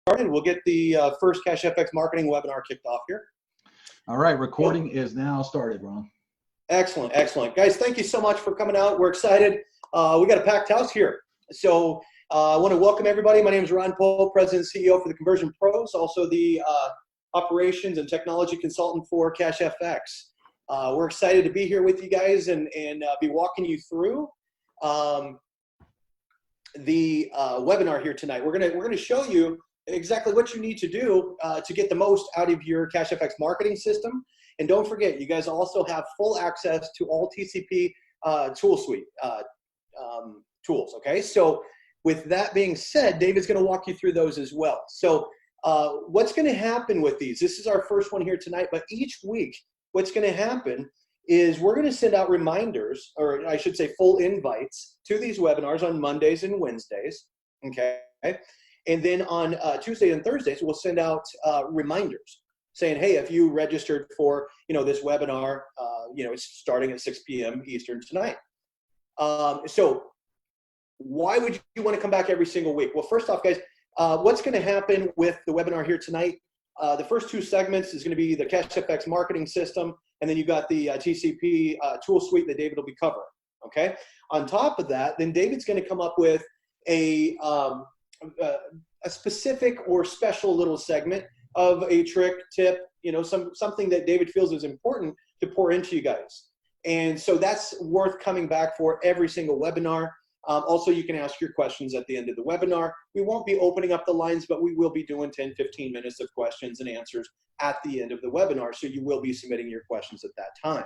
started. We'll get the first CashfFX marketing webinar kicked off here. All right, recording is now started, Ron. Excellent, excellent. Guys, thank you so much for coming out. We're excited. We got a packed house here. So I want to welcome everybody. My name is Ron Poe, President and CEO for the Conversion Pros, also the operations and technology consultant for CashfFX. We're excited to be here with you guys and be walking you through the webinar here tonight. We're gonna show you exactly what you need to do to get the most out of your CashfFX marketing system. And don't forget, you guys also have full access to all TCP tool suite tools. Okay, so with that being said, David's going to walk you through those as well. So what's going to happen with these? This is our first one here tonight, but each week, what's going to happen is we're going to send out reminders, or I should say full invites to these webinars on Mondays and Wednesdays, okay? And then on Tuesday and Thursdays, we'll send out reminders saying, hey, if you registered for, this webinar, it's starting at 6 p.m. Eastern tonight. So why would you want to come back every single week? Well, first off, guys, what's going to happen with the webinar here tonight? The first two segments is going to be the CashfFX marketing system, and then you've got the TCP tool suite that David will be covering, okay? On top of that, then David's going to come up with a specific or special little segment of a trick, tip, something that David feels is important to pour into you guys. And so that's worth coming back for every single webinar. Also, you can ask your questions at the end of the webinar. We won't be opening up the lines, but we will be doing 10, 15 minutes of questions and answers at the end of the webinar. So you will be submitting your questions at that time.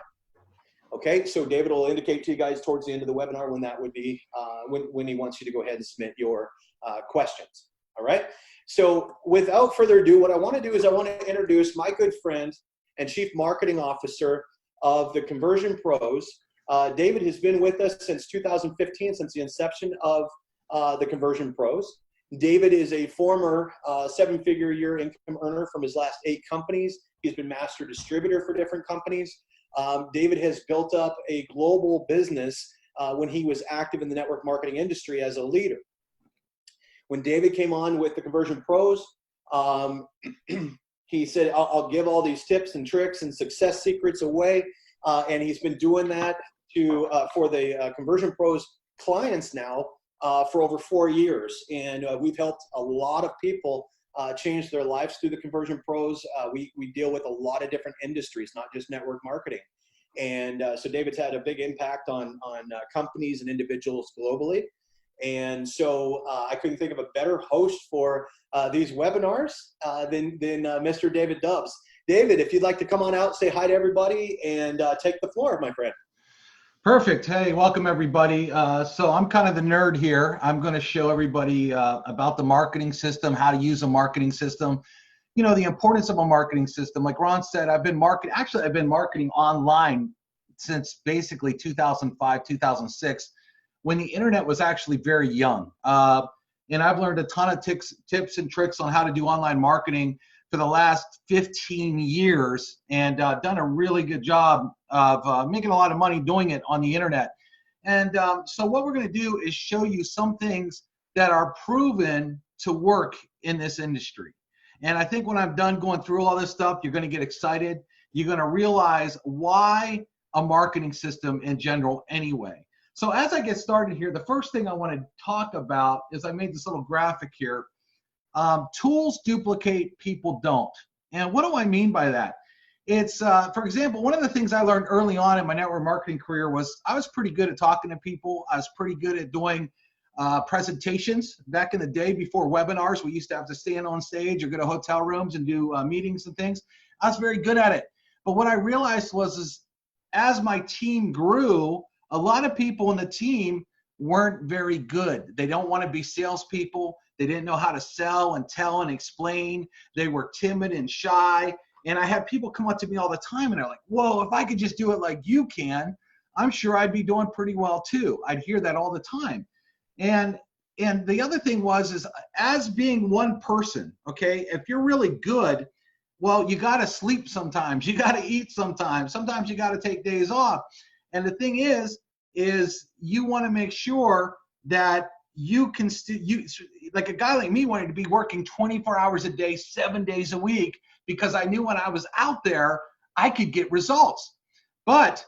Okay, so David will indicate to you guys towards the end of the webinar when that would be, when he wants you to go ahead and submit your questions. All right, so without further ado, what I want to do is I want to introduce my good friend and Chief Marketing Officer of the Conversion Pros. David has been with us since 2015, since the inception of the Conversion Pros. David is a former seven-figure year income earner from his last 8 companies. He's been master distributor for different companies. David has built up a global business when he was active in the network marketing industry as a leader. When David came on with the Conversion Pros, he said, I'll give all these tips and tricks and success secrets away. And he's been doing that for the Conversion Pros clients now for over 4 years. And we've helped a lot of people change their lives through the Conversion Pros. We deal with a lot of different industries, not just network marketing. And so David's had a big impact on companies and individuals globally. And so I couldn't think of a better host for these webinars than Mr. David Dubs. David, if you'd like to come on out, say hi to everybody, and take the floor, my friend. Perfect. Hey, welcome everybody. So I'm kind of the nerd here. I'm going to show everybody about the marketing system, how to use a marketing system, the importance of a marketing system. Like Ron said, I've been marketing online since basically 2005, 2006, when the internet was actually very young. And I've learned a ton of tips and tricks on how to do online marketing for the last 15 years and done a really good job of making a lot of money doing it on the internet. And so what we're going to do is show you some things that are proven to work in this industry. And I think when I'm done going through all this stuff, you're going to get excited. You're going to realize why a marketing system in general anyway. So as I get started here, the first thing I want to talk about is I made this little graphic here. Tools duplicate, people don't. And what do I mean by that? It's, for example, one of the things I learned early on in my network marketing career was I was pretty good at talking to people. I was pretty good at doing presentations. Back in the day before webinars, we used to have to stand on stage or go to hotel rooms and do meetings and things. I was very good at it. But what I realized was as my team grew, a lot of people in the team weren't very good. They don't want to be salespeople. They didn't know how to sell and tell and explain. They were timid and shy. And I had people come up to me all the time and they're like, whoa, if I could just do it like you can, I'm sure I'd be doing pretty well too. I'd hear that all the time. And the other thing is as being one person, okay, if you're really good, well, you got to sleep sometimes. You got to eat sometimes. Sometimes you got to take days off. And the thing is you want to make sure that you can still, like a guy like me wanted to be working 24 hours a day, 7 days a week, because I knew when I was out there, I could get results. But,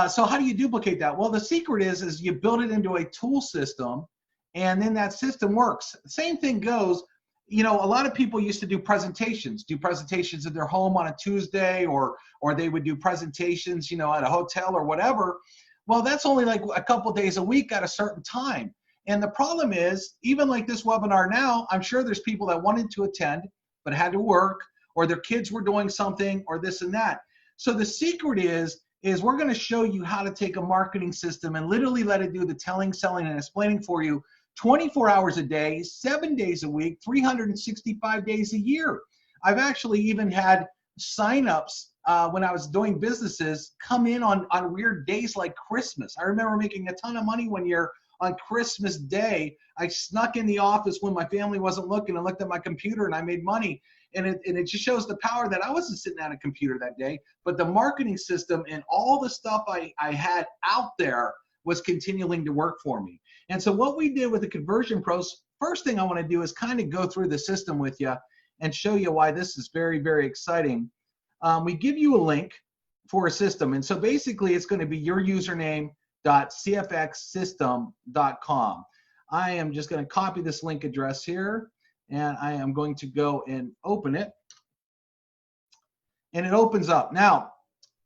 so how do you duplicate that? Well, the secret is you build it into a tool system, and then that system works. Same thing goes, you know, a lot of people used to do presentations at their home on a Tuesday, or they would do presentations, you know, at a hotel or whatever. Well, that's only like a couple days a week at a certain time. And the problem is, even like this webinar now, I'm sure there's people that wanted to attend but had to work, or their kids were doing something, or this and that. So the secret is we're going to show you how to take a marketing system and literally let it do the telling, selling, and explaining for you 24 hours a day, 7 days a week, 365 days a year. I've actually even had signups when I was doing businesses come in on weird days like Christmas. I remember making a ton of money one year on Christmas Day. I snuck in the office when my family wasn't looking and looked at my computer, and I made money. And it just shows the power that I wasn't sitting at a computer that day, but the marketing system and all the stuff I had out there was continuing to work for me. And so what we did with the Conversion Pros, first thing I want to do is kind of go through the system with you and show you why this is very, very exciting. We give you a link for a system. And so basically it's going to be your username.cfxsystem.com. I am just going to copy this link address here, and I am going to go and open it. And it opens up. Now,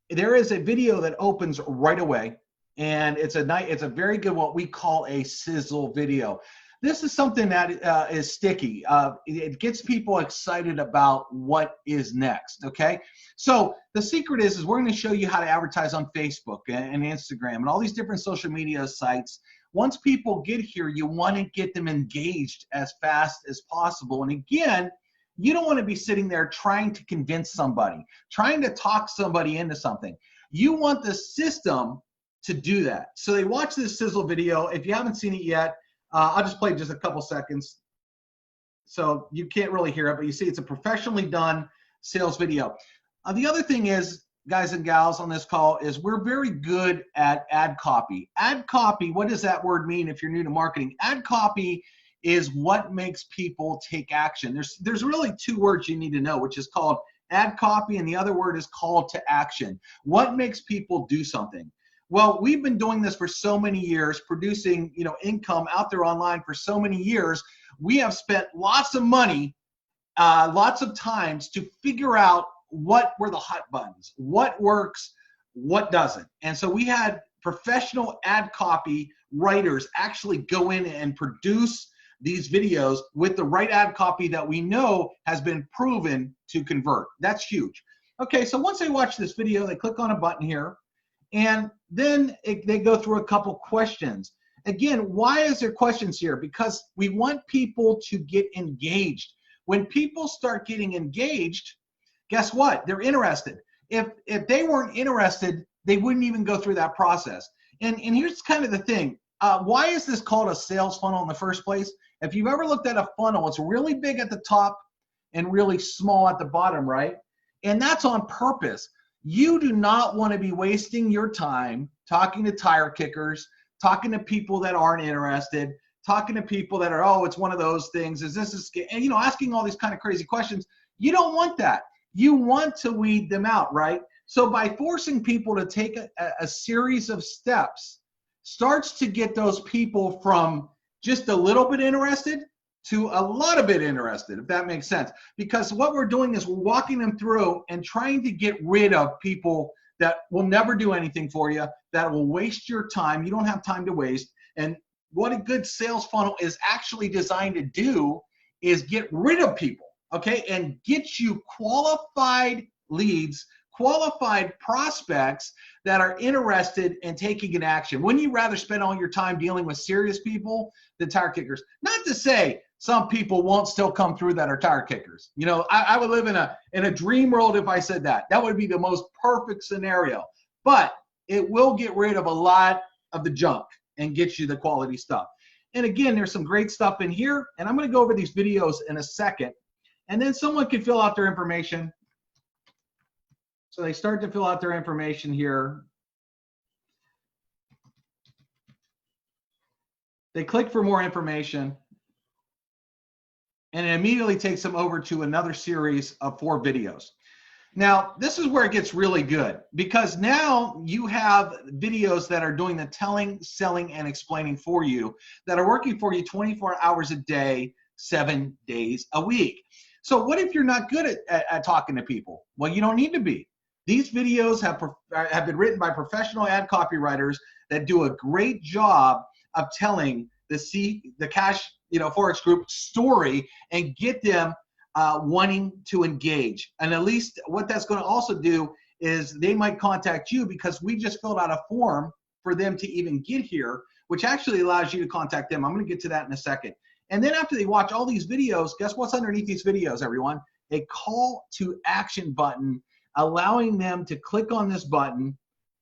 there is a video that opens right away, and it's a very good, what we call a sizzle video. This is something that is sticky. It gets people excited about what is next, okay? So the secret is we're going to show you how to advertise on Facebook and Instagram and all these different social media sites. Once people get here, you want to get them engaged as fast as possible. And again, you don't want to be sitting there trying to convince somebody, trying to talk somebody into something. You want the system to do that. So they watch this sizzle video. If you haven't seen it yet, I'll just play just a couple seconds. So you can't really hear it, but you see it's a professionally done sales video. The other thing is, guys and gals on this call, is we're very good at ad copy. Ad copy, what does that word mean if you're new to marketing? Ad copy is what makes people take action. There's really two words you need to know, which is called ad copy, and the other word is call to action. What makes people do something? Well, we've been doing this for so many years, producing, you know, income out there online for so many years. We have spent lots of money, lots of times to figure out what were the hot buttons, what works, what doesn't. And so we had professional ad copy writers actually go in and produce these videos with the right ad copy that we know has been proven to convert. That's huge. Okay, so once they watch this video, they click on a button here, and then they go through a couple questions. Again, why is there questions here? Because we want people to get engaged. When people start getting engaged, guess what? They're interested. If they weren't interested, they wouldn't even go through that process. And here's kind of the thing. Why is this called a sales funnel in the first place? If you've ever looked at a funnel, it's really big at the top and really small at the bottom, right? And that's on purpose. You do not want to be wasting your time talking to tire kickers, talking to people that aren't interested, talking to people that are, oh, it's one of those things. Is this a, and, you know, asking all these kind of crazy questions. You don't want that. You want to weed them out, right? So by forcing people to take a series of steps starts to get those people from just a little bit interested to a lot of bit interested, if that makes sense. Because what we're doing is we're walking them through and trying to get rid of people that will never do anything for you, that will waste your time. You don't have time to waste. And what a good sales funnel is actually designed to do is get rid of people, okay, and get you qualified leads, qualified prospects that are interested in taking an action. Wouldn't you rather spend all your time dealing with serious people than tire kickers? Not to say some people won't still come through that are tire kickers. You know, I would live in a dream world if I said that. That would be the most perfect scenario. But it will get rid of a lot of the junk and get you the quality stuff. And again, there's some great stuff in here, and I'm going to go over these videos in a second. And then someone can fill out their information. So they start to fill out their information here. They click for more information, and it immediately takes them over to another series of 4 videos. Now, this is where it gets really good, because now you have videos that are doing the telling, selling, and explaining for you, that are working for you 24 hours a day, 7 days a week. So what if you're not good at talking to people? Well, you don't need to be. These videos have been written by professional ad copywriters that do a great job of telling the Cash Forex Group story and get them wanting to engage. And at least what that's going to also do is they might contact you, because we just filled out a form for them to even get here, which actually allows you to contact them. I'm going to get to that in a second. And then after they watch all these videos, guess what's underneath these videos, everyone? A call to action button, allowing them to click on this button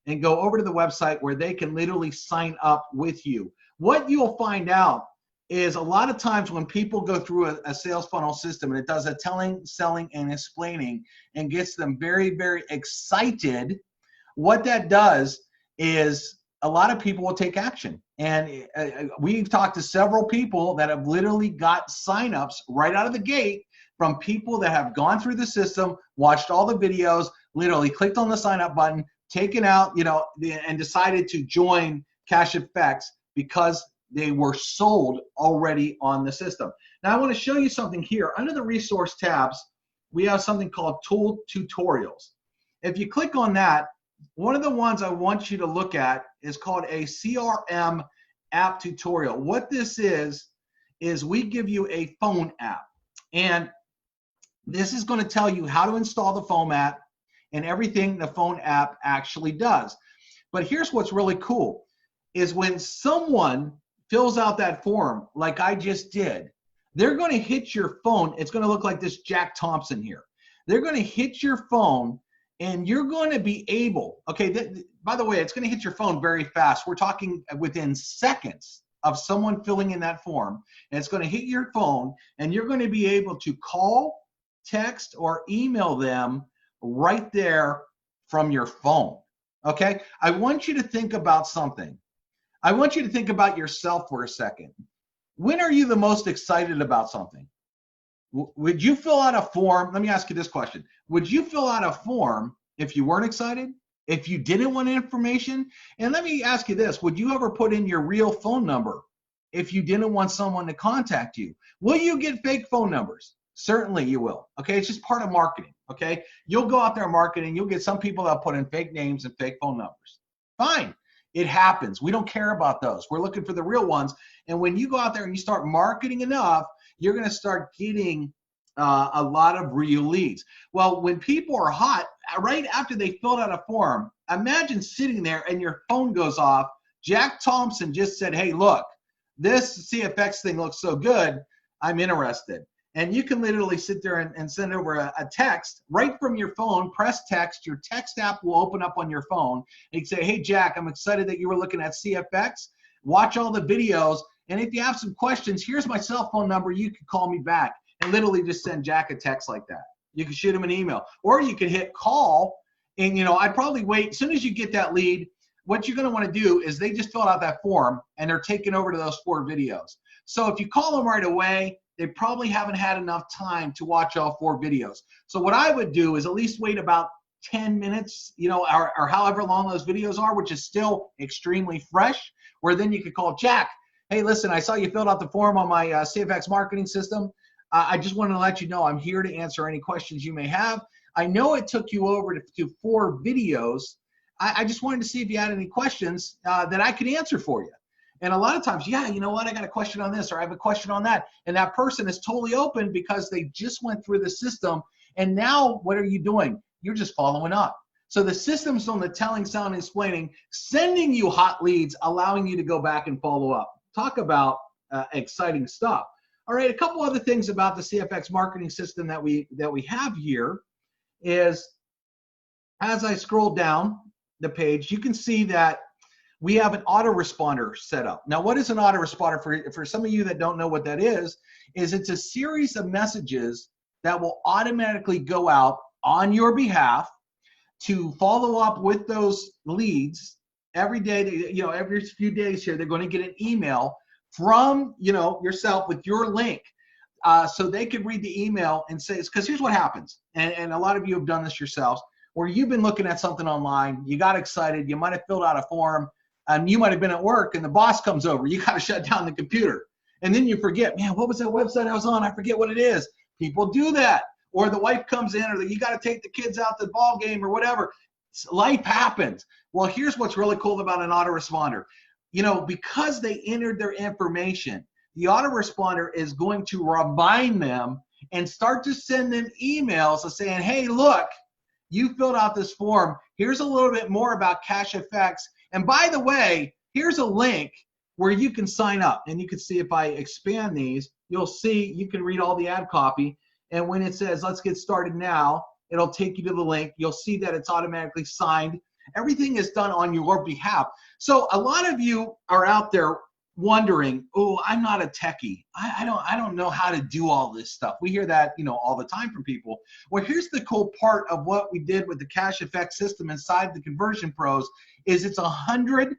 and go over to the website where they can literally sign up with you. What you'll find out is a lot of times when people go through a sales funnel system, and it does a telling, selling, and explaining, and gets them very, very excited, what that does is a lot of people will take action. And we've talked to several people that have literally got signups right out of the gate from people that have gone through the system, watched all the videos, literally clicked on the sign up button, taken out, and decided to join CashfFX because they were sold already on the system. Now I want to show you something here. Under the resource tabs, we have something called tool tutorials. If you click on that, one of the ones I want you to look at is called a CRM app tutorial. What this is we give you a phone app, and this is going to tell you how to install the phone app and everything the phone app actually does. But here's what's really cool is when someone fills out that form like I just did, they're going to hit your phone. It's going to look like this Jack Thompson here. They're going to hit your phone, and you're going to be able, okay, by the way, it's going to hit your phone very fast. We're talking within seconds of someone filling in that form, and it's going to hit your phone, and you're going to be able to call, text, or email them right there from your phone. Okay, I want you to think about something. I want you to think about yourself for a second. When are you the most excited about something? Would you fill out a form? Let me ask you this question. Would you fill out a form if you weren't excited? If you didn't want information? And let me ask you this. Would you ever put in your real phone number if you didn't want someone to contact you? Will you get fake phone numbers? Certainly you will. Okay, it's just part of marketing. Okay, you'll go out there marketing. You'll get some people that put in fake names and fake phone numbers. Fine. It happens. We don't care about those. We're looking for the real ones. And when you go out there and you start marketing enough, you're going to start getting a lot of real leads. Well, when people are hot, right after they filled out a form, imagine sitting there and your phone goes off. Jack Thompson just said, hey, look, this CFX thing looks so good, I'm interested. And you can literally sit there and send over a text right from your phone, press text, your text app will open up on your phone. And you can say, hey, Jack, I'm excited that you were looking at CFX. Watch all the videos. And if you have some questions, here's my cell phone number. You can call me back, and literally just send Jack a text like that. You can shoot him an email, or you can hit call. And, I'd probably wait. As soon as you get that lead, what you're going to want to do is they just filled out that form, and they're taken over to those 4 videos. So if you call them right away, they probably haven't had enough time to watch all 4 videos. So what I would do is at least wait about 10 minutes, or however long those videos are, which is still extremely fresh, where then you could call Jack. Hey, listen, I saw you filled out the form on my CFX marketing system. I just wanted to let you know I'm here to answer any questions you may have. I know it took you over to 4 videos. I just wanted to see if you had any questions that I could answer for you. And a lot of times, yeah, you know what, I got a question on this, or I have a question on that. And that person is totally open because they just went through the system. And now what are you doing? You're just following up. So the system's on the telling, selling, and explaining, sending you hot leads, allowing you to go back and follow up. Talk about exciting stuff. All right, a couple other things about the CFX marketing system that we have here is, as I scroll down the page, you can see that we have an autoresponder set up. Now, what is an autoresponder? For some of you that don't know what that is it's a series of messages that will automatically go out on your behalf to follow up with those leads every day. Every few days here, they're going to get an email from, yourself with your link. So they could read the email and say, because here's what happens. And a lot of you have done this yourselves, where you've been looking at something online, you got excited, you might have filled out a form, and you might have been at work and the boss comes over, you got to shut down the computer. And then you forget, man, what was that website I was on? I forget what it is. People do that. Or the wife comes in, or you got to take the kids out to the ball game or whatever. Life happens. Well, here's what's really cool about an autoresponder. Because they entered their information, the autoresponder is going to remind them and start to send them emails of saying, hey, look, you filled out this form. Here's a little bit more about CashfFX. And by the way, here's a link where you can sign up. And you can see if I expand these, you'll see you can read all the ad copy. And when it says, let's get started now, it'll take you to the link. You'll see that it's automatically signed. Everything is done on your behalf. So a lot of you are out there wondering, oh, I'm not a techie. I don't know how to do all this stuff. We hear that, all the time from people. Well, here's the cool part of what we did with the CashfFX system inside the Conversion Pros is it's 100%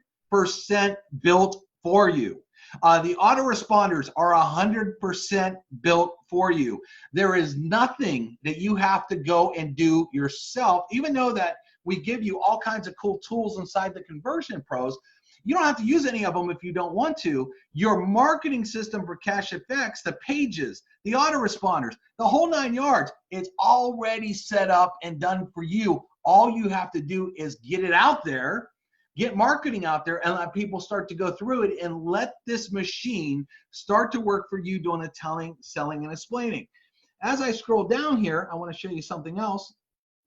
built for you. The autoresponders are 100% built for you. There is nothing that you have to go and do yourself, even though that we give you all kinds of cool tools inside the Conversion Pros. You don't have to use any of them if you don't want to. Your marketing system for CashfFX, the pages, the autoresponders, the whole 9 yards, it's already set up and done for you. All you have to do is get it out there, get marketing out there, and let people start to go through it, and let this machine start to work for you doing the telling, selling, and explaining. As I scroll down here, I want to show you something else.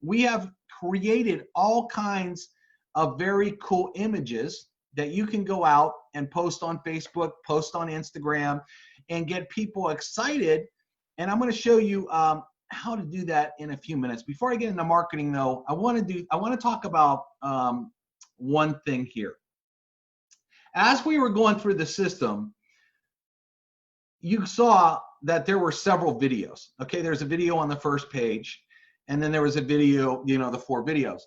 We have created all kinds of very cool images that you can go out and post on Facebook, post on Instagram, and get people excited. And I'm going to show you how to do that in a few minutes. Before I get into marketing, though, I want to talk about one thing here. As we were going through the system, you saw that there were several videos. Okay, there's a video on the first page, and then there was a video, the 4 videos.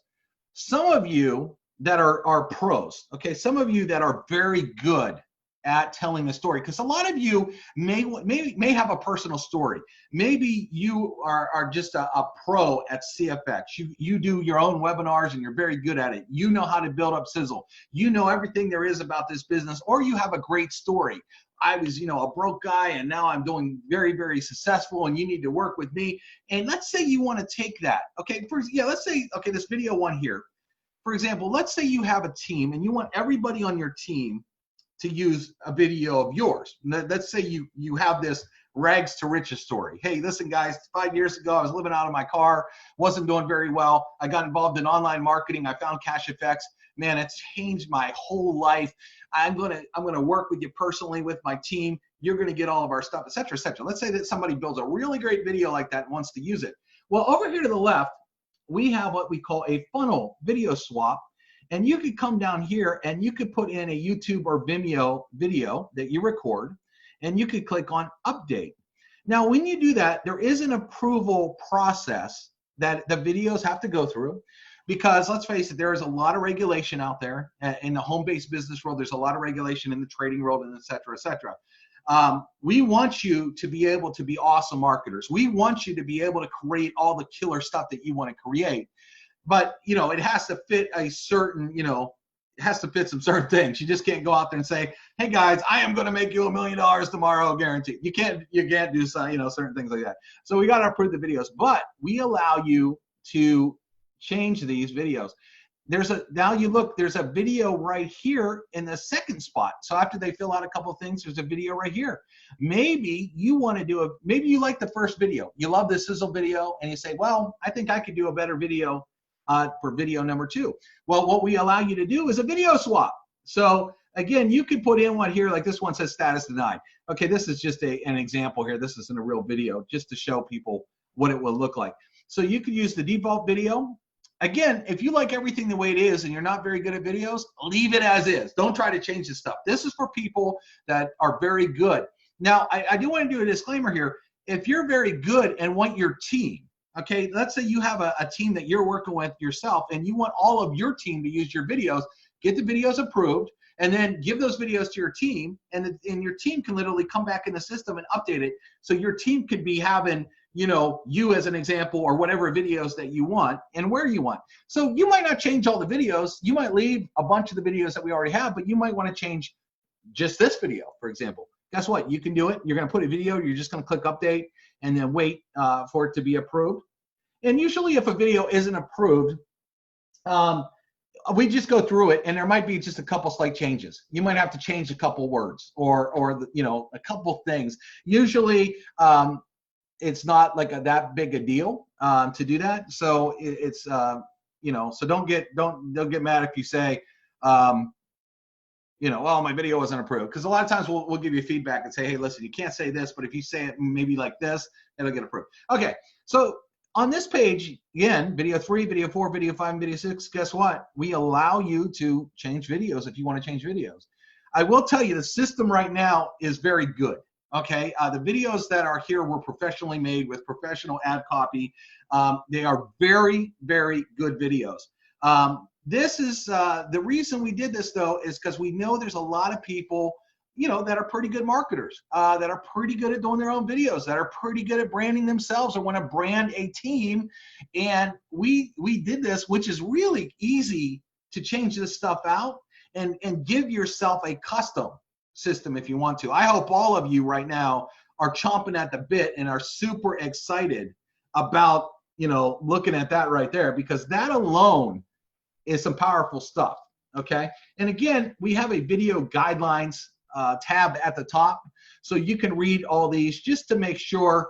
Some of you that are pros, okay, some of you that are very good at telling the story, because a lot of you may have a personal story. Maybe you are just a pro at CFX. You do your own webinars and you're very good at it. You know how to build up sizzle. You know everything there is about this business, or you have a great story. I was, a broke guy, and now I'm doing very, very successful, and you need to work with me. And let's say you want to take that. Okay, let's say, okay, this video one here. For example, let's say you have a team and you want everybody on your team to use a video of yours. Let's say you have this rags to riches story. Hey, listen guys, 5 years ago, I was living out of my car, wasn't doing very well. I got involved in online marketing. I found CashfFX. Man, it's changed my whole life. I'm gonna work with you personally with my team. You're gonna get all of our stuff, et cetera, et cetera. Let's say that somebody builds a really great video like that and wants to use it. Well, over here to the left, we have what we call a funnel video swap. And you could come down here and you could put in a YouTube or Vimeo video that you record, and you could click on update. Now, when you do that, there is an approval process that the videos have to go through, because let's face it, there is a lot of regulation out there in the home-based business world. There's a lot of regulation in the trading world, and et cetera, et cetera. We want you to be able to be awesome marketers. We want you to be able to create all the killer stuff that you want to create. But, it has to fit a certain, it has to fit some certain things. You just can't go out there and say, hey guys, I am going to make you $1 million tomorrow, guaranteed. You can't do some, certain things like that. So we got to approve the videos, but we allow you to change these videos. Now you look, there's a video right here in the second spot. So after they fill out a couple of things, there's a video right here. Maybe you want to maybe you like the first video. You love the sizzle video, and you say, well, I think I could do a better video for video number 2. Well, what we allow you to do is a video swap. So again, you could put in one here, like this one says status denied. Okay, this is just an example here. This isn't a real video, just to show people what it will look like. So you could use the default video. Again, if you like everything the way it is and you're not very good at videos, leave it as is. Don't try to change this stuff. This is for people that are very good. Now, I do want to do a disclaimer here. If you're very good and want your team, okay, let's say you have a team that you're working with yourself and you want all of your team to use your videos, get the videos approved. and then give those videos to your team, and your team can literally come back in the system and update it. So your team could be having, you as an example, or whatever videos that you want and where you want. So you might not change all the videos. You might leave a bunch of the videos that we already have, but you might want to change just this video, for example. Guess what? You can do it. You're going to put a video. You're just going to click update and then wait for it to be approved. And usually if a video isn't approved, we just go through it, and there might be just a couple slight changes. You might have to change a couple words or a couple things. Usually it's not like that big a deal to do that. So it's so don't get mad if you say well, my video wasn't approved, because a lot of times we'll give you feedback and say, hey, listen, you can't say this, but if you say it maybe like this, it'll get approved. Okay, so on this page, again, video 3, video 4, video 5, and video 6, guess what? We allow you to change videos if you want to change videos. I will tell you, the system right now is very good. Okay, the videos that are here were professionally made with professional ad copy. They are very, very good videos. This is the reason we did this, though, is because we know there's a lot of people, that are pretty good marketers, that are pretty good at doing their own videos, that are pretty good at branding themselves or want to brand a team. And we did this, which is really easy to change this stuff out and give yourself a custom system if you want to. I hope all of you right now are chomping at the bit and are super excited about, looking at that right there, because that alone is some powerful stuff. Okay. And again, we have a video guidelines tab at the top, so you can read all these just to make sure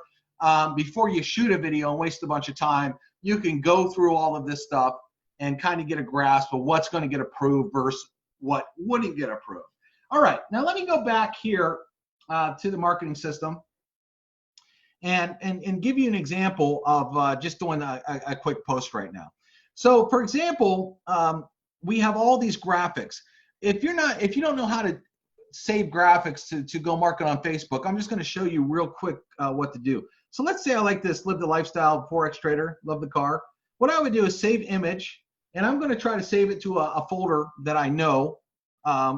before you shoot a video and waste a bunch of time, you can go through all of this stuff and kind of get a grasp of what's going to get approved versus what wouldn't get approved. All right, now let me go back here to the marketing system and give you an example of just doing a quick post right now. So for example, we have all these graphics. If you don't know how to save graphics to go market on Facebook, I'm just going to show you real quick what to do. So let's say I like this, live the lifestyle Forex trader, love the car. What I would do is save image, and I'm going to try to save it to a folder that I know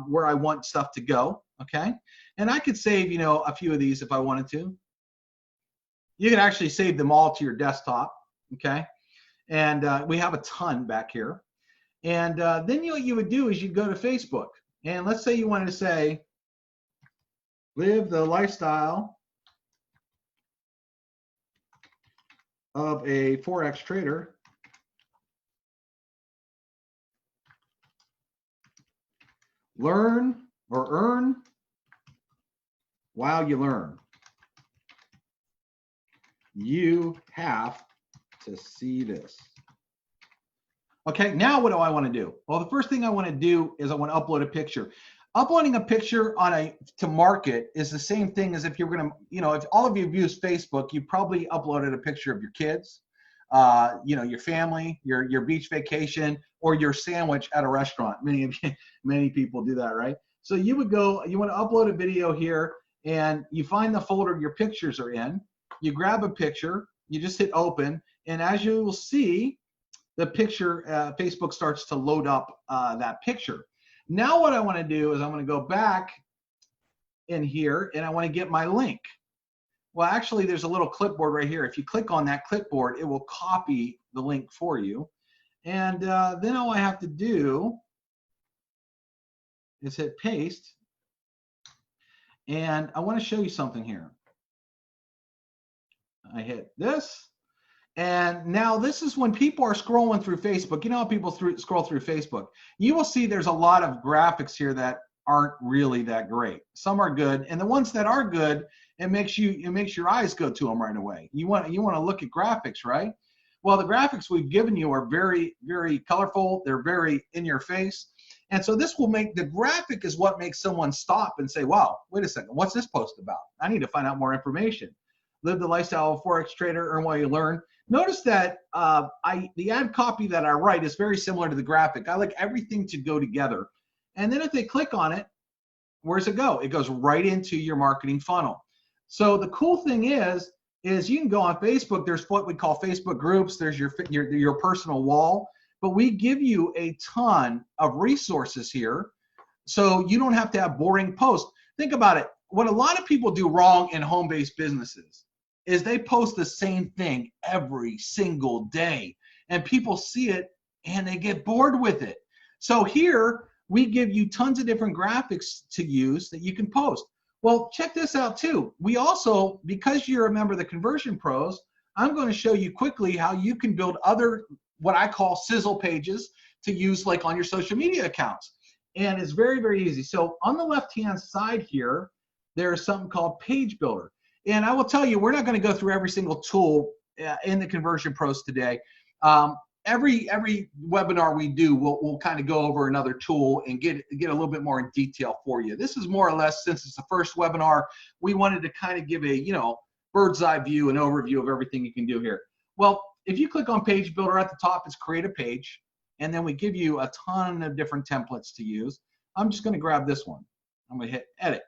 where I want stuff to go. Okay, and I could save a few of these if I wanted to. You can actually save them all to your desktop. Okay, and we have a ton back here. And then what you would do is you'd go to Facebook, and let's say you wanted to say, live the lifestyle of a Forex trader. Learn or earn while you learn. You have to see this. Okay, now what do I want to do? Well, the first thing I want to do is I want to upload a picture. Uploading a picture to market is the same thing as if you're going to, if all of you have used Facebook, you probably uploaded a picture of your kids, your family, your beach vacation, or your sandwich at a restaurant. Many people do that, right? So you would go, you want to upload a video here, and you find the folder your pictures are in. You grab a picture, you just hit open, and as you will see, the picture, Facebook starts to load up that picture. Now what I want to do is I'm going to go back in here, and I want to get my link. Well, actually, there's a little clipboard right here. If you click on that clipboard, it will copy the link for you. And then all I have to do is hit paste. And I want to show you something here. I hit this. And now this is when people are scrolling through Facebook. You know how people scroll through Facebook. You will see there's a lot of graphics here that aren't really that great. Some are good, and the ones that are good, it makes your eyes go to them right away. You want to look at graphics, right? Well, the graphics we've given you are very, very colorful. They're very in your face. And so this will make, the graphic is what makes someone stop and say, wow, wait a second, what's this post about? I need to find out more information. Live the lifestyle of Forex trader, earn while you learn. Notice that the ad copy that I write is very similar to the graphic. I like everything to go together. And then if they click on it, where does it go? It goes right into your marketing funnel. So the cool thing is you can go on Facebook. There's what we call Facebook groups. There's your personal wall. But we give you a ton of resources here So you don't have to have boring posts. Think about it. What a lot of people do wrong in home-based businesses is they post the same thing every single day, and people see it and they get bored with it. So here we give you tons of different graphics to use that you can post. Well, check this out too. We also, because you're a member of the Conversion Pros, I'm going to show you quickly how you can build other, what I call sizzle pages to use like on your social media accounts. And it's very, very easy. So on the left-hand side here, there's something called Page Builder. And I will tell you, we're not going to go through every single tool in the Conversion Pros today. Every webinar we do, we'll kind of go over another tool and get a little bit more in detail for you. This is more or less, since it's the first webinar, we wanted to kind of give a bird's eye view and overview of everything you can do here. Well, if you click on Page Builder at the top, it's create a page, and then we give you a ton of different templates to use. I'm just going to grab this one. I'm going to hit edit.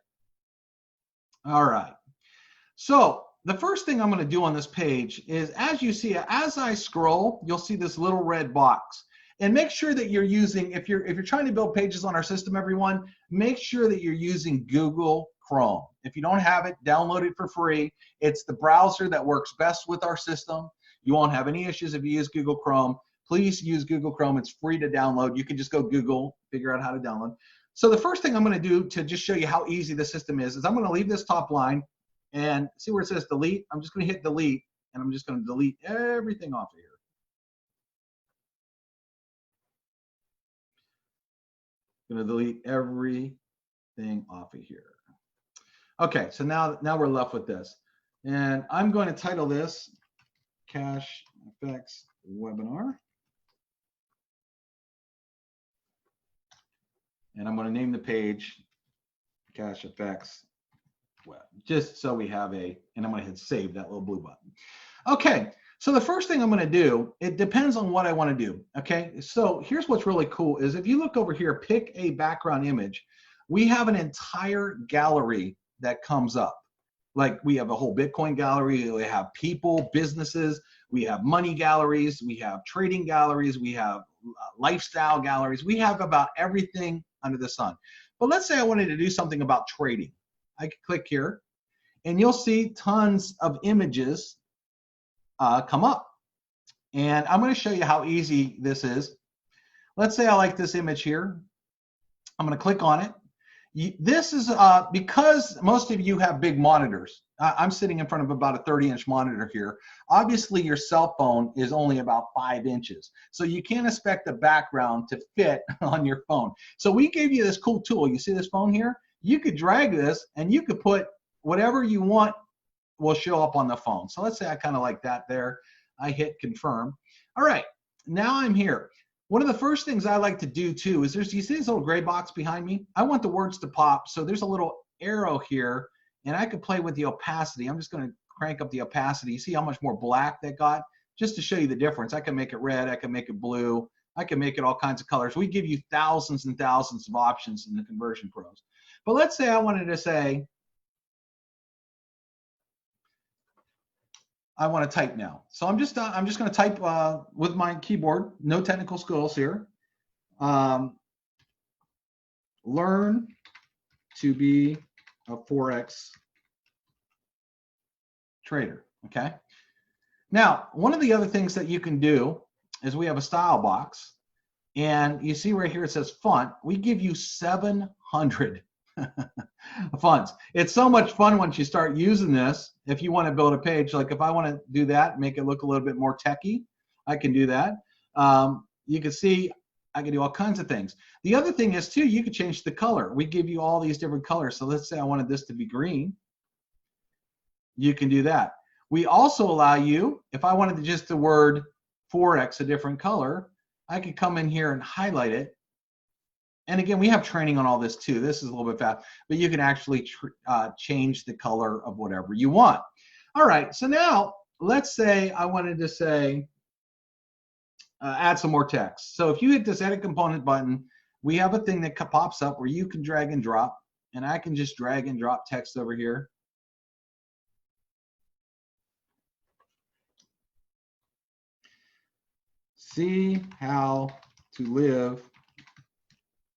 All right. So the first thing I'm going to do on this page is, as you see, as I scroll, you'll see this little red box. And make sure that you're using, if you're trying to build pages on our system, everyone, make sure that you're using Google Chrome. If you don't have it, download it for free. It's the browser that works best with our system. You won't have any issues if you use Google Chrome. Please use Google Chrome. It's free to download. You can just go Google, figure out how to download. So the first thing I'm going to do to just show you how easy the system is I'm going to leave this top line and see where it says delete. I'm just going to hit delete, and I'm just going to delete everything off of here. Going to delete everything off of here. Okay, so now we're left with this. And I'm going to title this CashfFX webinar. And I'm going to name the page CashfFX Web, just so we have and I'm going to hit save, that little blue button. Okay, so the first thing I'm going to do, it depends on what I want to do. Okay, so here's what's really cool is if you look over here, pick a background image, we have an entire gallery that comes up. Like we have a whole Bitcoin gallery, we have people, businesses, we have money galleries, we have trading galleries, we have lifestyle galleries, we have about everything under the sun. But let's say I wanted to do something about trading. I can click here and you'll see tons of images come up. And I'm going to show you how easy this is. Let's say I like this image here. I'm going to click on it. This is because most of you have big monitors. I'm sitting in front of about a 30-inch monitor here. Obviously, your cell phone is only about 5 inches. So you can't expect the background to fit on your phone. So we gave you this cool tool. You see this phone here? You could drag this and you could put whatever you want will show up on the phone. So let's say I kind of like that there. I hit confirm. All right, now I'm here. One of the first things I like to do too is you see this little gray box behind me? I want the words to pop. So there's a little arrow here and I could play with the opacity. I'm just going to crank up the opacity. You see how much more black that got? Just to show you the difference. I can make it red. I can make it blue. I can make it all kinds of colors. We give you thousands and thousands of options in the Conversion Pros. But let's say I wanted to say, I want to type now. So I'm just going to type with my keyboard. No technical skills here. Learn to be a Forex trader. Okay. Now, one of the other things that you can do is we have a style box, and you see right here it says font. We give you 700 fonts. It's so much fun once you start using this. If you want to build a page, like if I want to do that, make it look a little bit more techy, I can do that. You can see I can do all kinds of things. The other thing is too, you can change the color. We give you all these different colors. So let's say I wanted this to be green. You can do that. We also allow you, if I wanted to just the word Forex a different color, I could come in here and highlight it. And again, we have training on all this too. This is a little bit fast, but you can actually change the color of whatever you want. All right, so now let's say I wanted to say, add some more text. So if you hit this edit component button, we have a thing that pops up where you can drag and drop, and I can just drag and drop text over here. See how to live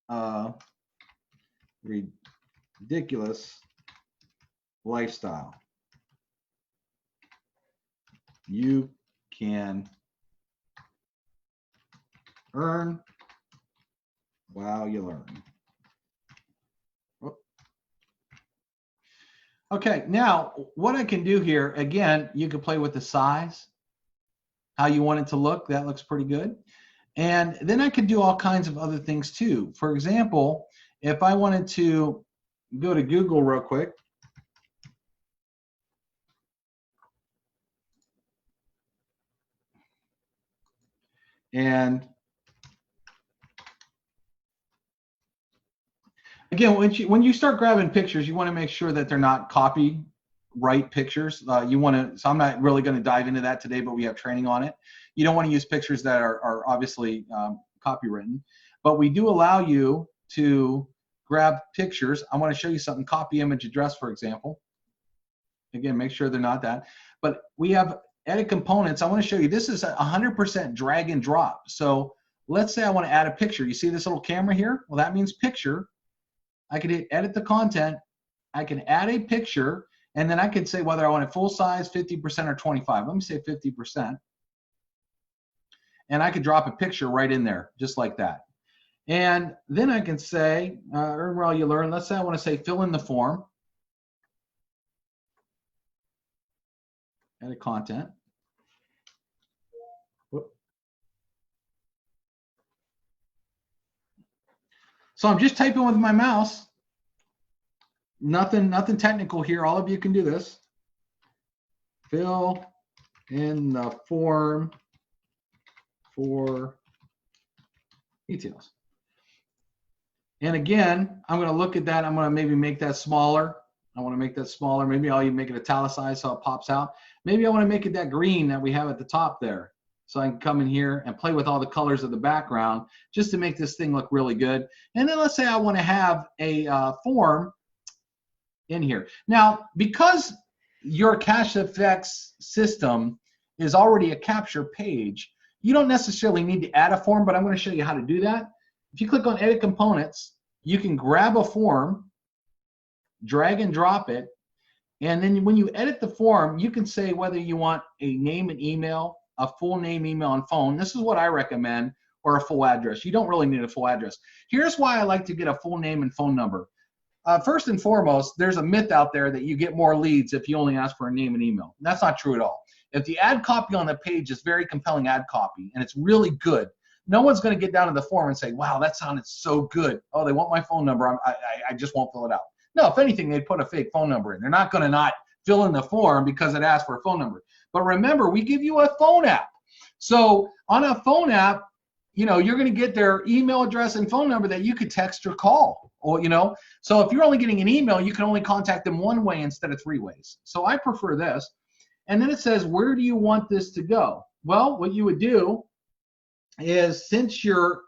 a ridiculous lifestyle. You can earn while you learn. Okay, now what I can do here, again, you can play with the size, how you want it to look. That looks pretty good. And then I could do all kinds of other things too. For example, if I wanted to go to Google real quick, and again, when you start grabbing pictures, you want to make sure that they're not copyright pictures. You want to, so I'm not really going to dive into that today, but we have training on it. You don't want to use pictures that are obviously copywritten, but we do allow you to grab pictures. I want to show you something, copy image address, for example. Again, make sure they're not that. But we have edit components. I want to show you, this is 100% drag and drop. So let's say I want to add a picture. You see this little camera here? Well, that means picture. I can hit edit the content. I can add a picture, and then I can say whether I want it full size, 50% or 25. Let me say 50%. And I could drop a picture right in there, just like that. And then I can say, earn while you learn. Let's say I want to say fill in the form. Edit content. Whoop. So I'm just typing with my mouse. Nothing technical here. All of you can do this. Fill in the form for details. And again, I'm going to look at that. I'm going to maybe make that smaller. I want to make that smaller. Maybe I'll even make it italicized so it pops out. Maybe I want to make it that green that we have at the top there. So I can come in here and play with all the colors of the background just to make this thing look really good. And then let's say I want to have a form in here. Now, because your CashfFX system is already a capture page, you don't necessarily need to add a form, but I'm going to show you how to do that. If you click on Edit Components, you can grab a form, drag and drop it, and then when you edit the form, you can say whether you want a name and email, a full name, email, and phone. This is what I recommend, or a full address. You don't really need a full address. Here's why I like to get a full name and phone number. First and foremost, there's a myth out there that you get more leads if you only ask for a name and email. That's not true at all. If the ad copy on the page is very compelling ad copy and it's really good, no one's going to get down to the form and say, wow, that sounded so good. Oh, they want my phone number. I just won't fill it out. No, if anything, they'd put a fake phone number in. They're not going to not fill in the form because it asks for a phone number. But remember, we give you a phone app. So on a phone app, you know, you're going to get their email address and phone number that you could text or call. Or, you know, so if you're only getting an email, you can only contact them one way instead of 3 ways. So I prefer this. And then it says, where do you want this to go? Well, what you would do is, since you're,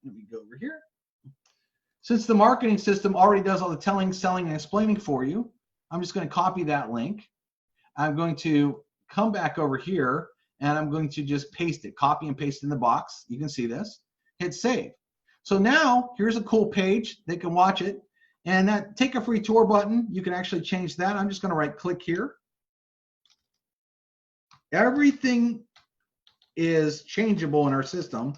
let me go over here. Since the marketing system already does all the telling, selling, and explaining for you, I'm just going to copy that link. I'm going to come back over here, and I'm going to just paste it, copy and paste in the box. You can see this. Hit save. So now here's a cool page. They can watch it. And that take a free tour button, you can actually change that. I'm just going to right click here. Everything is changeable in our system.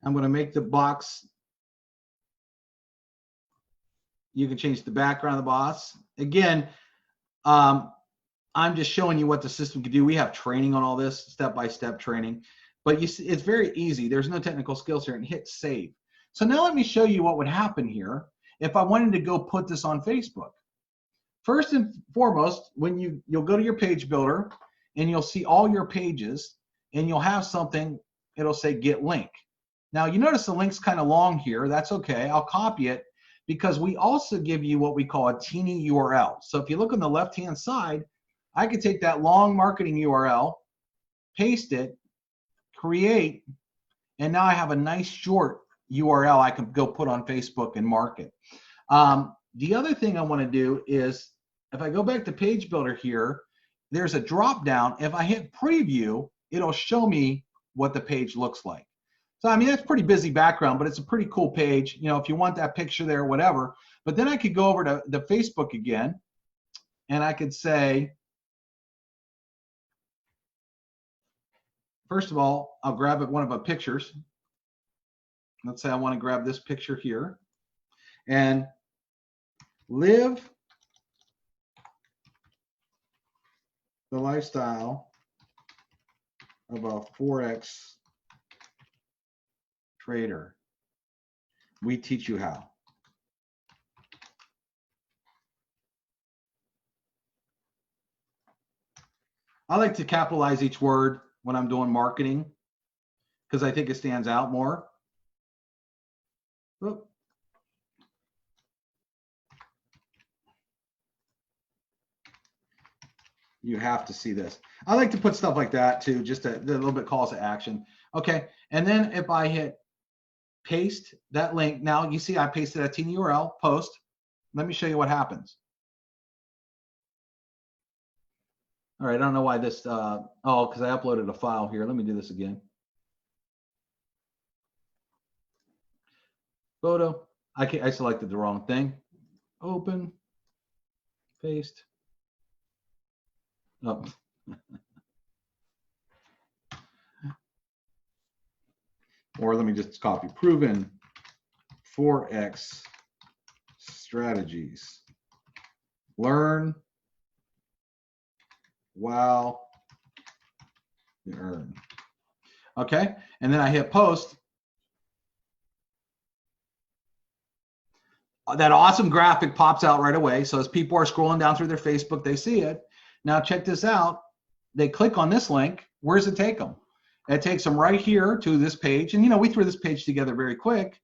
I'm going to make the box. You can change the background of the box. Again, I'm just showing you what the system can do. We have training on all this, step-by-step training. But you see, it's very easy. There's no technical skills here, and hit save. So now let me show you what would happen here if I wanted to go put this on Facebook. First and foremost, when you'll go to your page builder, and you'll see all your pages, and you'll have something, it'll say get link. Now you notice the link's kind of long here. That's okay. I'll copy it because we also give you what we call a teeny URL. So if you look on the left-hand side, I could take that long marketing URL, paste it, create, and now I have a nice short URL I can go put on Facebook and market. The other thing I want to do is, if I go back to page builder here, there's a drop down. If I hit preview, it'll show me what the page looks like. So, I mean, that's pretty busy background, but it's a pretty cool page. You know, if you want that picture there, whatever. But then I could go over to the Facebook again, and I could say, first of all, I'll grab one of the pictures. Let's say I want to grab this picture here and live the lifestyle of a Forex trader. We teach you how. I like to capitalize each word when I'm doing marketing because I think it stands out more. Oop. You have to see this. I like to put stuff like that too, just a little bit calls to action. Okay, and then if I hit paste that link, now you see I pasted that teeny URL, post. Let me show you what happens. All right, I don't know why this, oh, because I uploaded a file here. Let me do this again. Photo, I selected the wrong thing. Open, paste. Oh. Or let me just copy proven Forex strategies. Learn while you earn. Okay, and then I hit post. That awesome graphic pops out right away. So as people are scrolling down through their Facebook, they see it. Now check this out. They click on this link. Where does it take them? It takes them right here to this page. And you know, we threw this page together very quick.